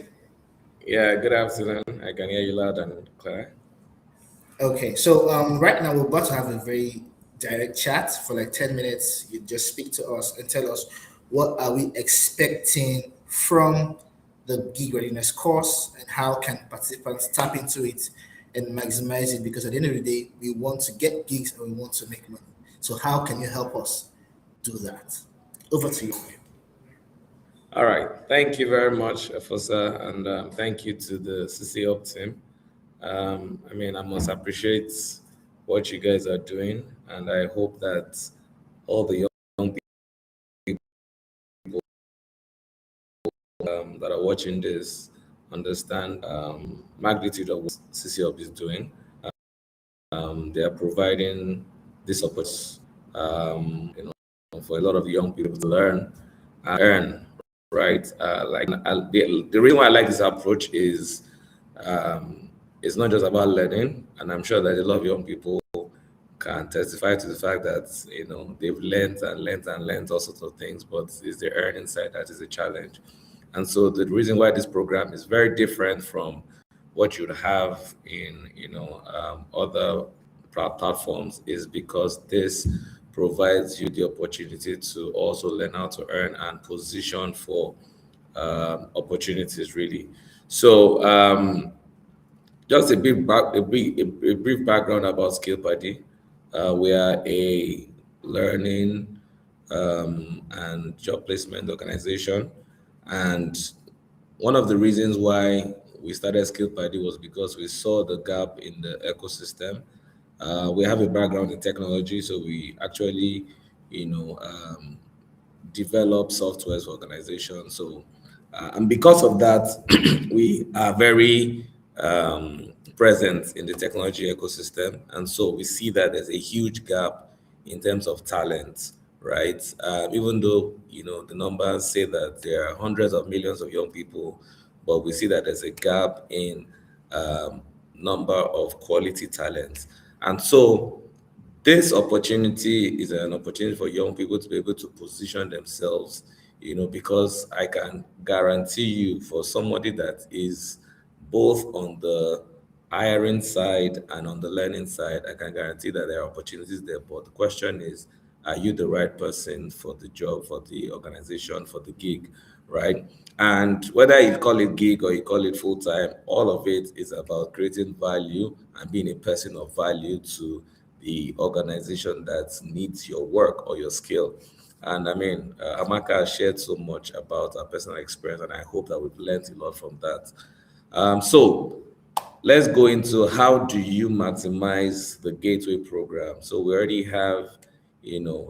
Yeah, good afternoon. I can hear you loud and clear. Okay, so right now we're about to have a very direct chat for like 10 minutes. You just speak to us and tell us what are we expecting from the gig readiness course and how can participants tap into it and maximize it, because at the end of the day we want to get gigs and we want to make money. So how can you help us do that? Over to you. All right. Thank you very much, Fosa, and thank you to the CC Up team. I must appreciate what you guys are doing, and I hope that all the young people that are watching this understand magnitude of what CC Up is doing. They are providing this opportunity, for a lot of young people to learn and earn, right? The reason why I like this approach is it's not just about learning, and I'm sure that a lot of young people can testify to the fact that they've learned and learned and learned all sorts of things, but it's the earning side that is a challenge. And so the reason why this program is very different from what you'd have in other platforms is because this provides you the opportunity to also learn how to earn and position for opportunities, really. So just a brief background about Skill Party. We are a learning and job placement organization, and one of the reasons why we started Skill Party was because we saw the gap in the ecosystem. We have a background in technology, so we actually, develop softwares for organizations. So, and because of that, we are very present in the technology ecosystem, and so we see that there's a huge gap in terms of talent, right? Even though the numbers say that there are hundreds of millions of young people, but we see that there's a gap in number of quality talents, and so this opportunity is an opportunity for young people to be able to position themselves, because I can guarantee you, for somebody that is both on the hiring side and on the learning side, I can guarantee that there are opportunities there. But the question is, are you the right person for the job, for the organization, for the gig, right? And whether you call it gig or you call it full time, all of it is about creating value and being a person of value to the organization that needs your work or your skill. And Amaka has shared so much about her personal experience, and I hope that we've learned a lot from that. So let's go into how do you maximize the gateway program. So we already have,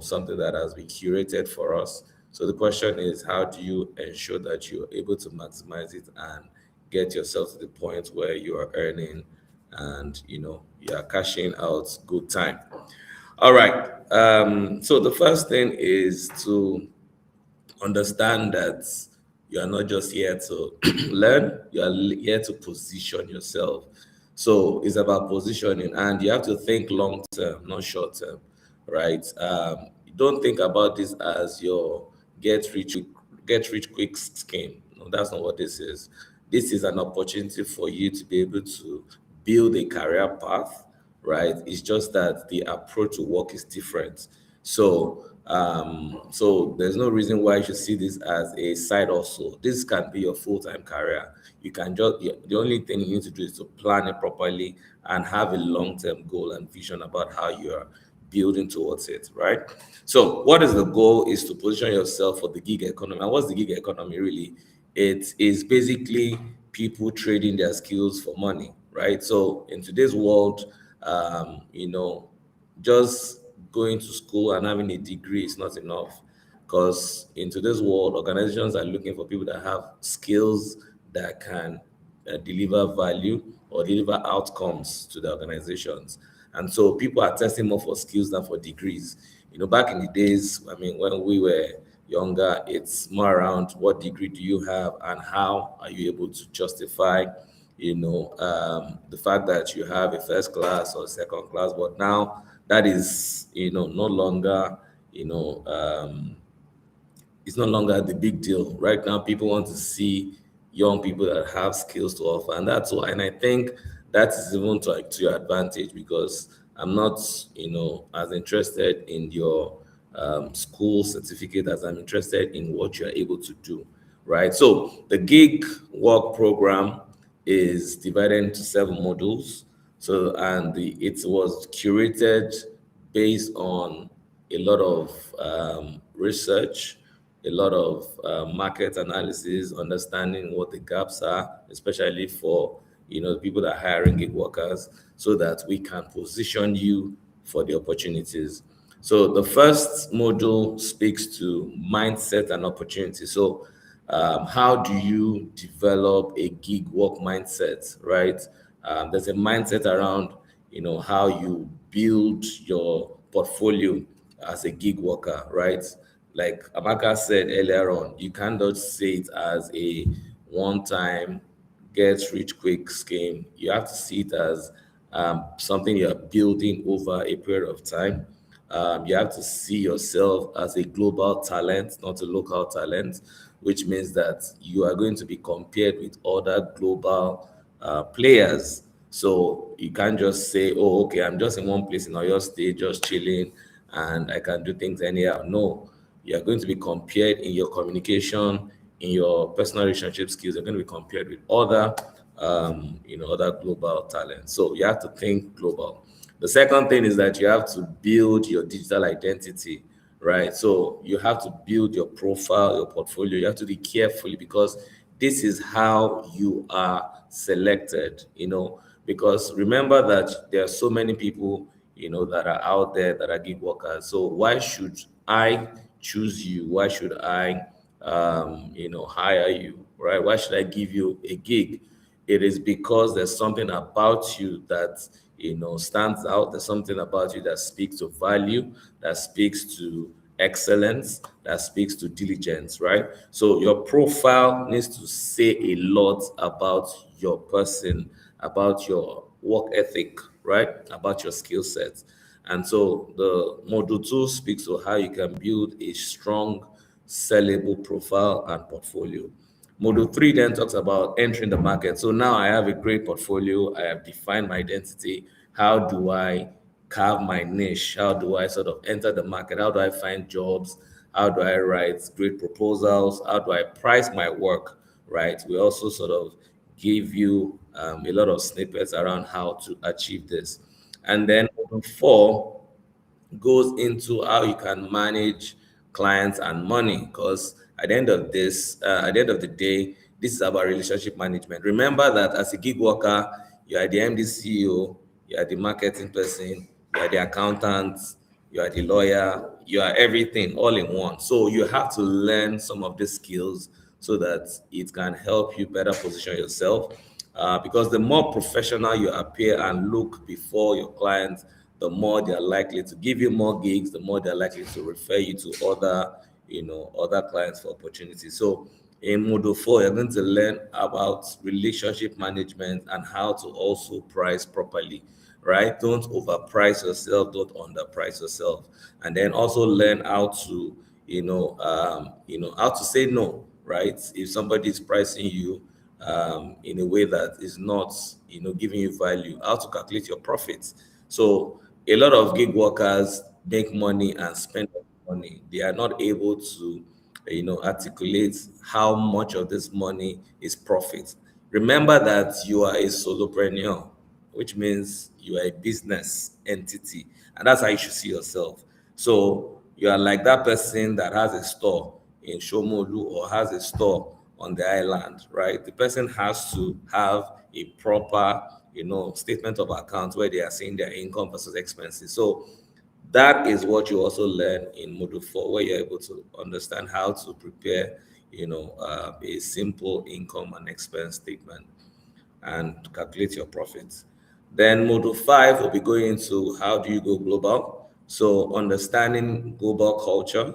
something that has been curated for us. So the question is, how do you ensure that you're able to maximize it and get yourself to the point where you are earning and you are cashing out good time? All right. So the first thing is to understand that you are not just here to learn, you are here to position yourself. So it's about positioning, and you have to think long term, not short term, right? Don't think about this as your get rich get rich quick scheme. No, that's not what this is. This is an opportunity for you to be able to build a career path, right? It's just that the approach to work is different. So there's no reason why you should see this as a side hustle. This can be your full-time career. You can just the only thing you need to do is to plan it properly and have a long-term goal and vision about how you are building towards it, right? So what is the goal is to position yourself for the gig economy. And what's the gig economy really? It is basically people trading their skills for money, right? So in today's world, just going to school and having a degree is not enough, because in today's world, organizations are looking for people that have skills that can deliver value or deliver outcomes to the organizations. And so people are testing more for skills than for degrees. Back in the days, I mean, when we were younger, it's more around what degree do you have and how are you able to justify the fact that you have a first class or second class. But now that is, no longer, you know, um, it's no longer the big deal. Right now, people want to see young people that have skills to offer, and that's why. And I think that is even to your advantage, because I'm not, as interested in your school certificate as I'm interested in what you're able to do, right? So the gig work program is divided into 7 modules. So, and it was curated based on a lot of research, a lot of market analysis, understanding what the gaps are, especially for the people that are hiring gig workers, so that we can position you for the opportunities. So the first module speaks to mindset and opportunity. So how do you develop a gig work mindset, right? There's a mindset around, how you build your portfolio as a gig worker, right? Like Amaka said earlier on, you can't just see it as a one-time get rich quick scheme. You have to see it as something you're building over a period of time. You have to see yourself as a global talent, not a local talent, which means that you are going to be compared with other global players. So you can't just say, oh, okay, I'm just in one place in Oyo State, just chilling, and I can do things anyhow. No, you are going to be compared in your communication, in your personal relationship skills. You're going to be compared with other, other global talents. So you have to think global. The second thing is that you have to build your digital identity, right? So you have to build your profile, your portfolio. You have to be carefully, because this is how you are selected, because remember that there are so many people, that are out there that are gig workers. So why should I choose you? Why should I, hire you, right? Why should I give you a gig? It is because there's something about you that stands out. There's something about you that speaks to value, that speaks to excellence, that speaks to diligence, right? So your profile needs to say a lot about your person, about your work ethic, right? About your skill set. And so the module 2 speaks to how you can build a strong, sellable profile and portfolio. Module 3 then talks about entering the market. So now I have a great portfolio. I have defined my identity. How do I carve my niche? How do I sort of enter the market? How do I find jobs? How do I write great proposals? How do I price my work? Right. We also sort of give you a lot of snippets around how to achieve this. And then module 4 goes into how you can manage clients and money, because at the end of the day, this is about relationship management. Remember that as a gig worker, you are the MD CEO, you are the marketing person, you are the accountant, you are the lawyer, you are everything all in one. So you have to learn some of these skills so that it can help you better position yourself, because the more professional you appear and look before your clients, the more they're likely to give you more gigs, the more they're likely to refer you to other clients for opportunities. So in module 4, you're going to learn about relationship management and how to also price properly, right? Don't overprice yourself, don't underprice yourself. And then also learn how to, how to say no, right? If somebody is pricing you in a way that is not, giving you value, how to calculate your profits. So a lot of gig workers make money and spend money. They are not able to, articulate how much of this money is profit. Remember that you are a solopreneur, which means you are a business entity, and that's how you should see yourself. So you are like that person that has a store in Shomolu or has a store on the island, right? The person has to have a proper, statement of account where they are seeing their income versus expenses. So That is what you also learn in Module 4, where you're able to understand how to prepare, a simple income and expense statement and calculate your profits. Then Module 5 will be going into how do you go global. So understanding global culture,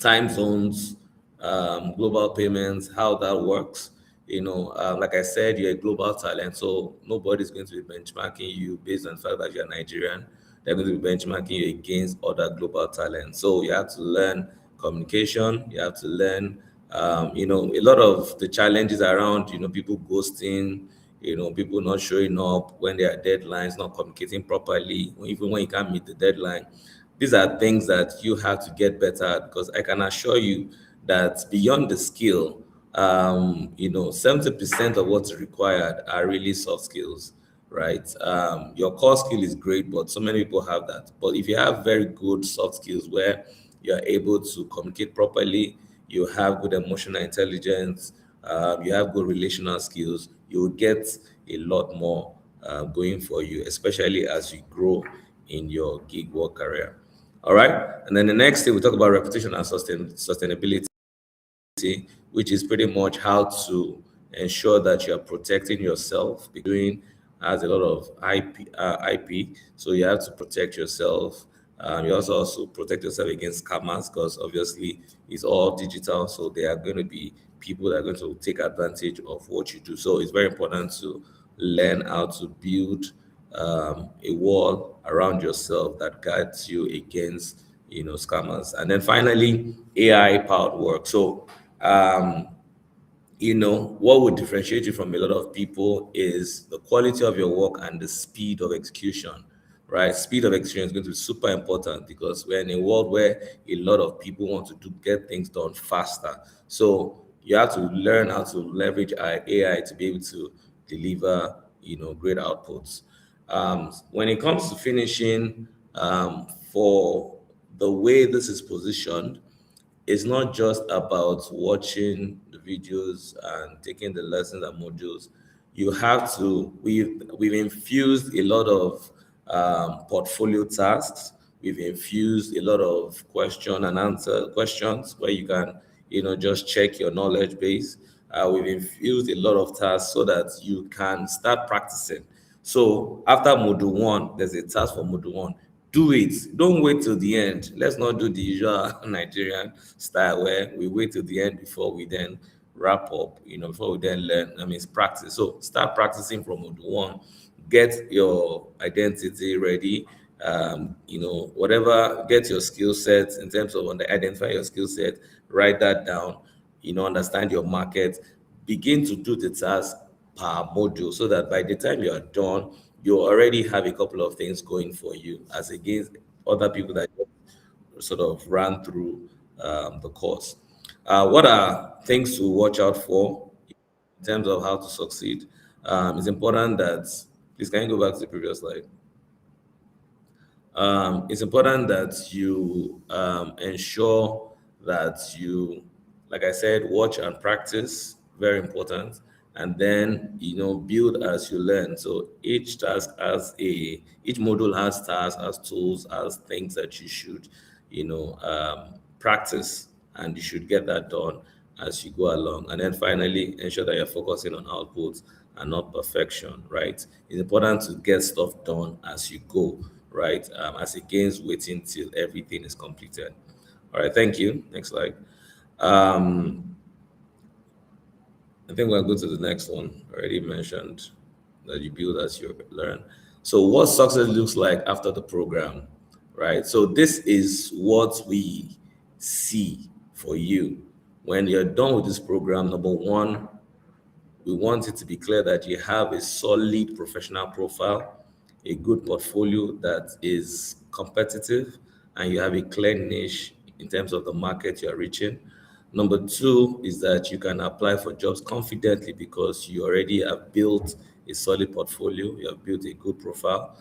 time zones, global payments, how that works. Like I said, you're a global talent, so nobody's going to be benchmarking you based on the fact that you're Nigerian. They're going to be benchmarking you against other global talents. So you have to learn communication. You have to learn, a lot of the challenges around, people ghosting, people not showing up when there are deadlines, not communicating properly, even when you can't meet the deadline. These are things that you have to get better at, because I can assure you that beyond the skill, 70% of what's required are really soft skills, right? Your core skill is great, but so many people have that. But if you have very good soft skills where you're able to communicate properly, you have good emotional intelligence, you have good relational skills, you will get a lot more going for you, especially as you grow in your gig work career. All right. And then the next thing we talk about reputation and sustainability, which is pretty much how to ensure that you're protecting yourself. Doing has a lot of IP, so you have to protect yourself. You also protect yourself against scammers, because obviously it's all digital, so there are going to be people that are going to take advantage of what you do. So it's very important to learn how to build a wall around yourself that guards you against scammers. And then finally, AI powered work. So what would differentiate you from a lot of people is the quality of your work and the speed of execution, right? Speed of execution is going to be super important, because we're in a world where a lot of people want to get things done faster. So you have to learn how to leverage AI to be able to deliver, great outputs. When it comes to finishing, for the way this is positioned, it's not just about watching the videos and taking the lessons and modules. You have to, we've infused a lot of portfolio tasks. We've infused a lot of question and answer questions where you can, just check your knowledge base. We've infused a lot of tasks so that you can start practicing. So after module 1, there's a task for module 1. Do it. Don't wait till the end. Let's not do the usual Nigerian style where we wait till the end before we then wrap up, before we then learn. It's practice. So start practicing from module 1. Get your identity ready. Whatever, get your skill set in terms of identify your skill set, write that down, understand your market, begin to do the task per module, so that by the time you are done, you already have a couple of things going for you, as against other people that sort of ran through the course. What are things to watch out for in terms of how to succeed? It's important that, please can you go back to the previous slide? It's important that you ensure that you, like I said, watch and practice, very important. And then, build as you learn. So each module has tasks, has tools, has things that you should, practice, and you should get that done as you go along. And then finally, ensure that you're focusing on outputs and not perfection, right? It's important to get stuff done as you go, right? As against waiting till everything is completed. All right, thank you. Next slide. I think we'll go to the next one. Already mentioned that you build as you learn. So what success looks like after the program, right? So this is what we see for you. When you're done with this program, number one, we want it to be clear that you have a solid professional profile, a good portfolio that is competitive, and you have a clear niche in terms of the market you're reaching. Number two is that you can apply for jobs confidently because you already have built a solid portfolio, you have built a good profile.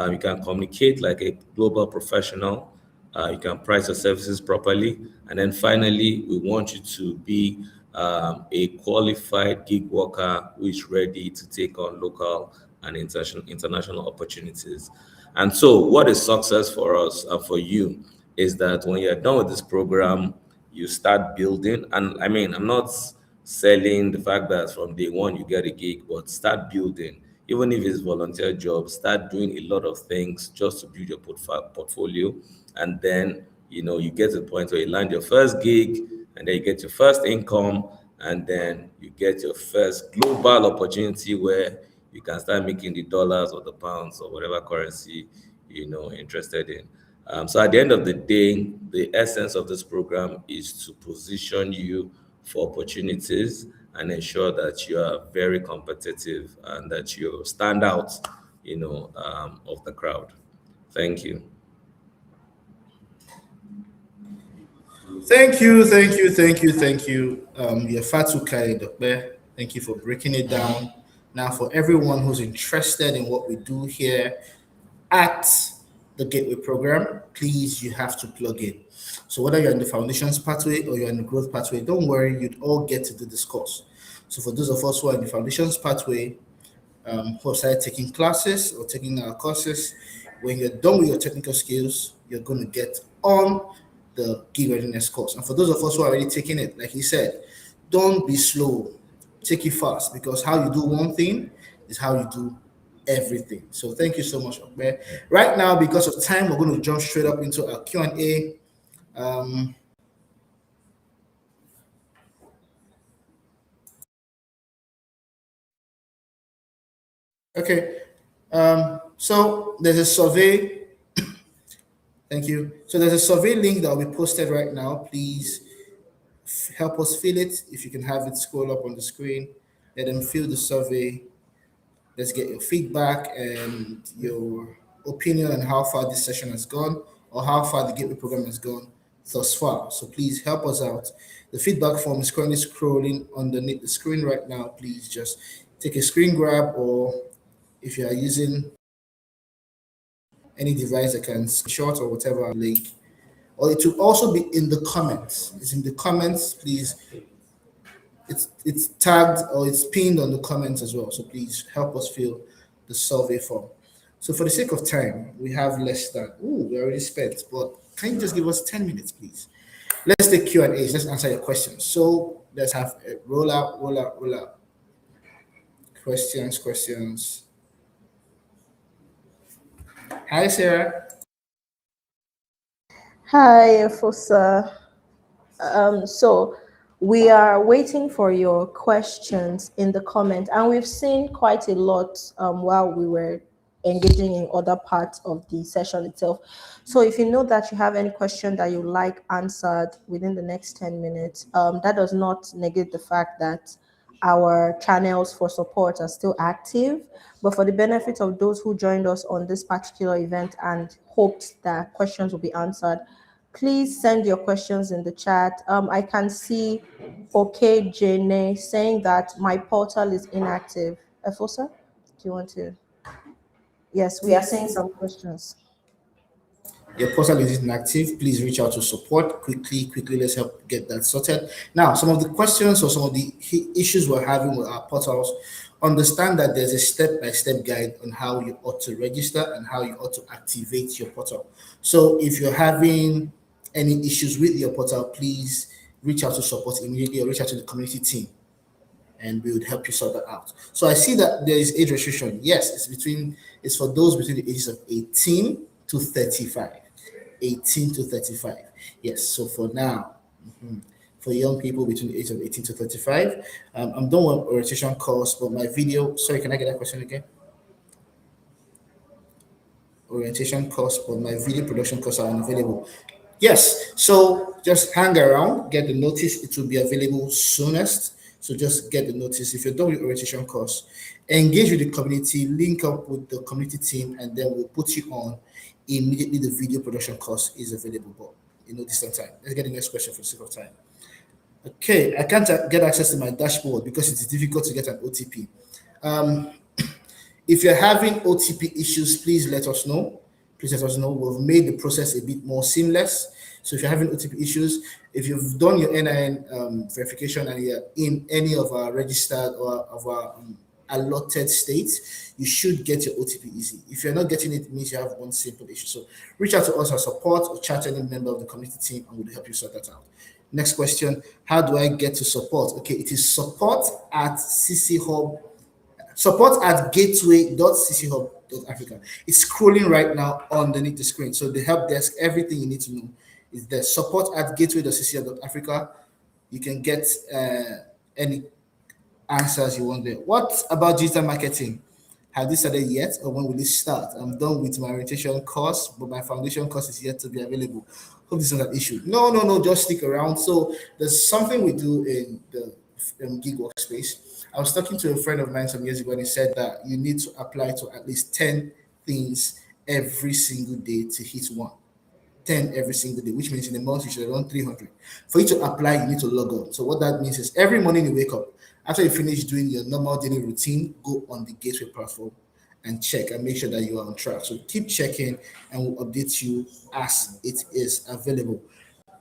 You can communicate like a global professional. You can price your services properly. And then finally, we want you to be a qualified gig worker who is ready to take on local and international opportunities. And so, what is success for us and for you is that when you're done with this program, you start building. And I mean, I'm not selling the fact that from day one you get a gig, but start building. Even if it's volunteer job, start doing a lot of things just to build your portfolio. And then, you get to the point where you land your first gig, and then you get your first income, and then you get your first global opportunity where you can start making the dollars or the pounds or whatever currency interested in. So at the end of the day, the essence of this program is to position you for opportunities and ensure that you are very competitive and that you stand out, of the crowd. Thank you. Thank you, thank you, thank you, thank you. You're far too kind, Dokbe. Thank you for breaking it down. Now, for everyone who's interested in what we do here at the Gateway program, please, you have to plug in. So whether you're in the foundations pathway or you're in the growth pathway, don't worry, you'd all get to do this course. So for those of us who are in the foundations pathway, who have started taking classes or taking our courses, when you're done with your technical skills, you're going to get on the gig readiness course. And for those of us who are already taking it, like he said, don't be slow, take it fast, because how you do one thing is how you do everything. So thank you so much, Okbe. Right now, because of time, we're going to jump straight up into our Q&A. Okay, so there's a survey. Thank you. So there's a survey link that will be posted right now. Please help us fill it. If you can have it scroll up on the screen, let them fill the survey. Let's get your feedback and your opinion on how far this session has gone or how far the Gateway program has gone thus far. So please help us out. The feedback form is currently scrolling underneath the screen right now. Please just take a screen grab, or if you are using any device that can screenshot or whatever link, or it will also be in the comments. It's in the comments, please. It's tagged or it's pinned on the comments as well. So please help us fill the survey form. So for the sake of time, we have less than, we already spent, but can you just give us 10 minutes, please? Let's take Q&As. Let's answer your questions. So let's have a roll out. Questions. Hi, Sarah. Hi, Fosa. So we are waiting for your questions in the comment, and we've seen quite a lot while we were engaging in other parts of the session itself. So if you know that you have any question that you like answered within the next 10 minutes, that does not negate the fact that our channels for support are still active. But for the benefit of those who joined us on this particular event and hoped that questions will be answered, please send your questions in the chat. I can see Okay Jane saying that my portal is inactive. Efosa, do you want to? Yes, we are seeing some questions. Your portal is inactive. Please reach out to support quickly. Let's help get that sorted. Now, some of the questions or some of the issues we're having with our portals, understand that there's a step-by-step guide on how you ought to register and how you ought to activate your portal. So if you're having any issues with your portal, please reach out to support immediately or reach out to the community team, and we would help you sort that out. So I see that there is age restriction. Yes, it's for those between the ages of 18 to 35. 18 to 35. Yes, so for now, for young people between the age of 18 to 35, I'm done with orientation course, but my video, sorry, can I get that question again? Orientation course, but my video production course are unavailable. Yes, so just hang around, get the notice. It will be available soonest. So just get the notice. If you're done with orientation course, engage with the community, link up with the community team, and then we'll put you on immediately. The video production course is available, but distant time. Let's get the next question for the sake of time. Okay, I can't get access to my dashboard because it is difficult to get an OTP. If you're having OTP issues, please let us know. Please let us know. We've made the process a bit more seamless. So if you're having OTP issues, if you've done your NIN verification and you're in any of our registered or of our allotted states, you should get your OTP easy. If you're not getting it, it means you have one simple issue. So reach out to us or support or chat any member of the community team and we'll help you sort that out. Next question, how do I get to support? Okay, it is support at gateway.cchub.africa. It's scrolling right now underneath the screen. So the help desk, everything you need to know is there. Support at gateway.cchub.africa. You can get any answers you want there. What about digital marketing? Have this started yet, or when will it start? I'm done with my orientation course, but my foundation course is yet to be available. Hope this is not an issue. No, just stick around. So there's something we do in the gig workspace. I was talking to a friend of mine some years ago, and he said that you need to apply to at least 10 things every single day to hit one. 10 every single day, which means in a month you should run 300. For you to apply, you need to log on. So what that means is every morning you wake up, after you finish doing your normal daily routine, go on the Gateway platform and check and make sure that you are on track. So keep checking and we'll update you as it is available.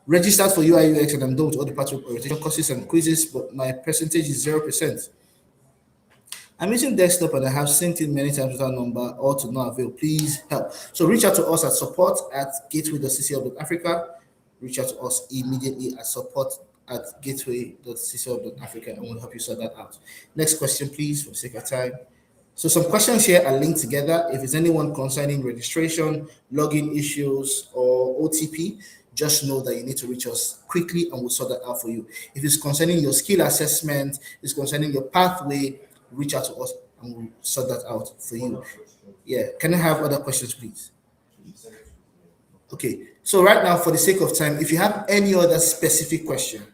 Registered for UI UX and I'm done with all the parts of orientation courses and quizzes, but my percentage is 0%. I'm using desktop and I have sent in many times without number or to no avail. Please help. So reach out to us at support@gateway.cchub.africa. Reach out to us immediately at support@gateway.cchub.africa and we'll help you sort that out. Next question, please, for the sake of time. So some questions here are linked together. If it's anyone concerning registration, login issues, or OTP, just know that you need to reach us quickly and we'll sort that out for you. If it's concerning your skill assessment, it's concerning your pathway, reach out to us and we'll sort that out for you. Yeah, can I have other questions, please? Okay, so right now, for the sake of time, if you have any other specific question,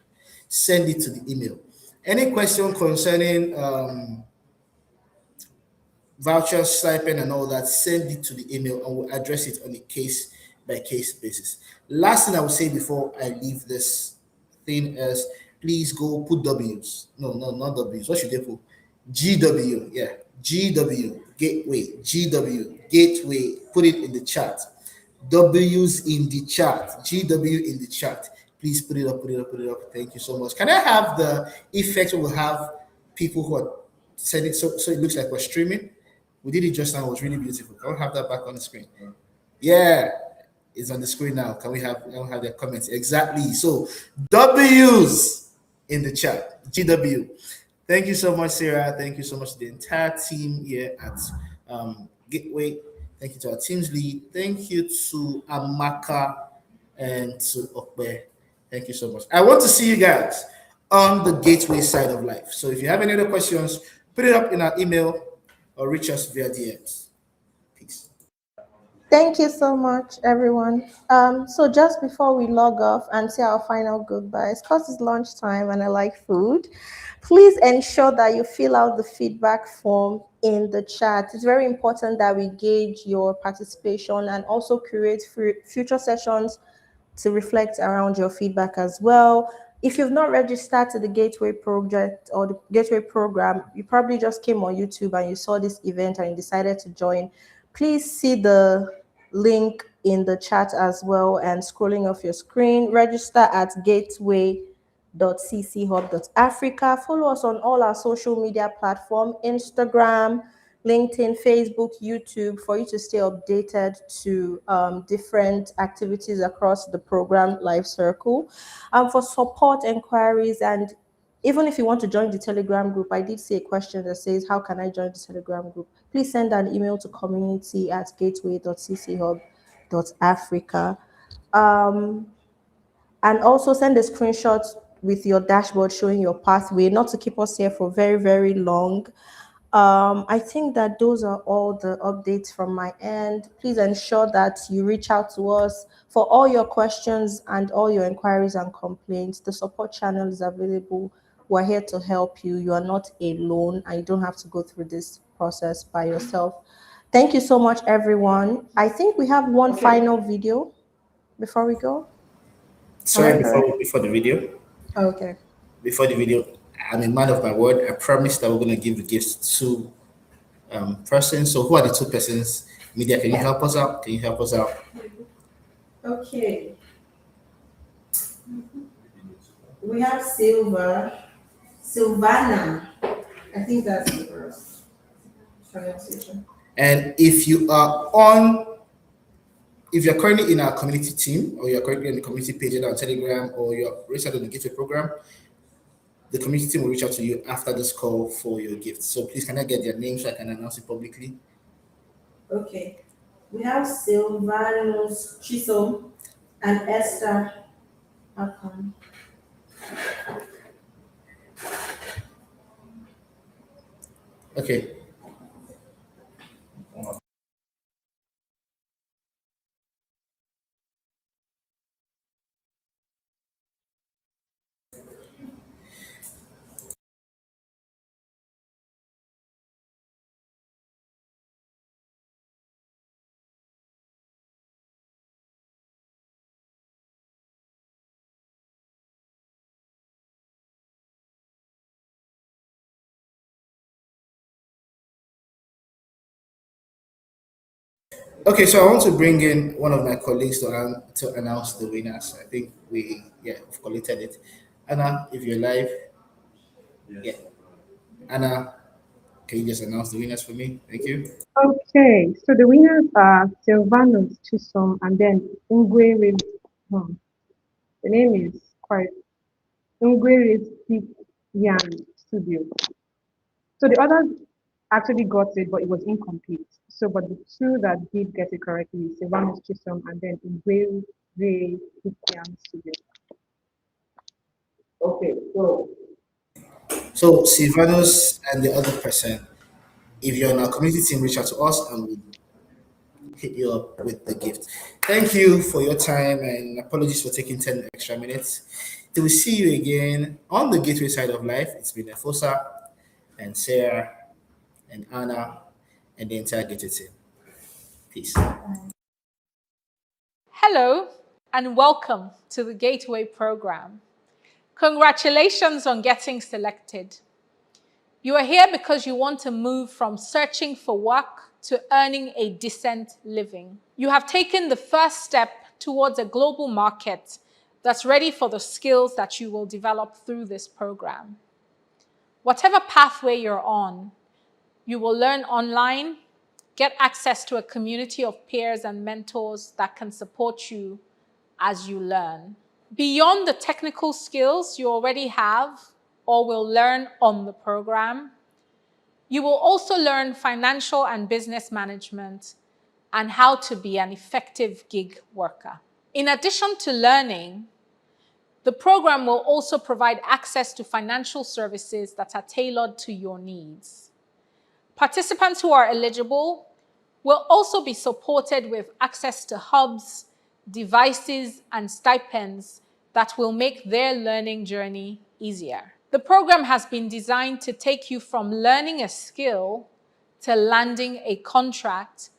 send it to the email. Any question concerning vouchers, stipend, and all that, send it to the email and we'll address it on a case by case basis. Last thing I will say before I leave this thing is please go put W's. No, not W's. What should they put? GW, yeah, GW, gateway, GW, gateway, put it in the chat. W's in the chat, GW in the chat. Please put it up. Thank you so much. Can I have the effect we'll have people who are sending so it looks like we're streaming? We did it just now, it was really beautiful. Can we have that back on the screen? Yeah, it's on the screen now. Can we have their comments? Exactly. So W's in the chat, GW. Thank you so much, Sarah. Thank you so much to the entire team here at Gateway. Thank you to our team's lead. Thank you to Amaka and to Okbe. Thank you so much. I want to see you guys on the Gateway side of life. So if you have any other questions, put it up in our email or reach us via DMs. Peace. Thank you so much, everyone. So just before we log off and say our final goodbyes, because it's lunchtime and I like food, please ensure that you fill out the feedback form in the chat. It's very important that we gauge your participation and also create future sessions to reflect around your feedback as well. If you've not registered to the Gateway project or the Gateway program, you probably just came on YouTube and you saw this event and you decided to join. Please see the link in the chat as well and scrolling off your screen. Register at gateway.cchub.africa. Follow us on all our social media platforms, Instagram, LinkedIn, Facebook, YouTube, for you to stay updated to different activities across the program life circle. For support inquiries, and even if you want to join the Telegram group, I did see a question that says, how can I join the Telegram group? Please send an email to community@gateway.cchub.africa. And also send a screenshot with your dashboard showing your pathway, not to keep us here for very, very long. I think that those are all the updates from my end. Please ensure that you reach out to us for all your questions and all your inquiries and complaints. The support channel is available. We're here to help you. You are not alone and you don't have to go through this process by yourself. Thank you so much, everyone. I think we have one final video before we go. Sorry, before the video. Okay. Before the video, I'm a man of my word. I promise that we're going to give the gifts to persons. So who are the two persons? Media, can you help us out? Okay. We have Silvana. I think that's the first. And if you're currently in our community team, or you're currently on the community page on Telegram, or you're registered on the Gateway program, the community team will reach out to you after this call for your gift. So please, can I get their names so I can announce it publicly? Okay. We have Silvanus Chisom and Esther Akon. Okay. Okay, so I want to bring in one of my colleagues to announce the winners. I think we've collected it. Anna, if you're live, yeah. Anna, can you just announce the winners for me? Thank you. Okay, so the winners are Silvanus Chisom and then Ungwe. The name is quite Ungwe Yan Studio. So the others actually got it, but it was incomplete. So, but the two that did get it correctly, Silvanus Chisom and then Ungwe Yan Studio. Okay, so So Silvanus and the other person, if you're in our community team, reach out to us and we'll hit you up with the gift. Thank you for your time and apologies for taking 10 extra minutes. Till we see you again on the Gateway Side of Life. It's been Efosa and Sarah and Anna and the entire Gateway team. Peace. Hello and welcome to the Gateway program. Congratulations on getting selected. You are here because you want to move from searching for work to earning a decent living. You have taken the first step towards a global market that's ready for the skills that you will develop through this program. Whatever pathway you're on, you will learn online, get access to a community of peers and mentors that can support you as you learn. Beyond the technical skills you already have or will learn on the program, you will also learn financial and business management and how to be an effective gig worker. In addition to learning, the program will also provide access to financial services that are tailored to your needs. Participants who are eligible will also be supported with access to hubs, devices, and stipends that will make their learning journey easier. The program has been designed to take you from learning a skill to landing a contract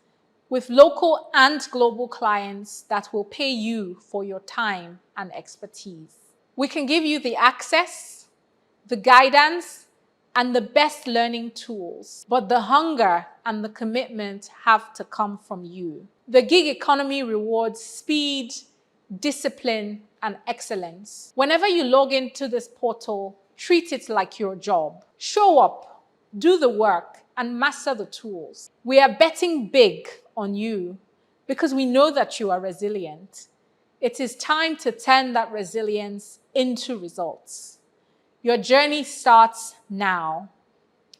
with local and global clients that will pay you for your time and expertise. We can give you the access, the guidance, and the best learning tools, but the hunger and the commitment have to come from you. The gig economy rewards speed, discipline, and excellence. Whenever you log into this portal, treat it like your job. Show up, do the work, and master the tools. We are betting big on you because we know that you are resilient. It is time to turn that resilience into results. Your journey starts now.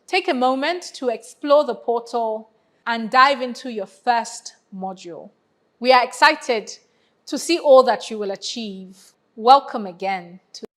Take a moment to explore the portal and dive into your first module. We are excited to see all that you will achieve. Welcome again to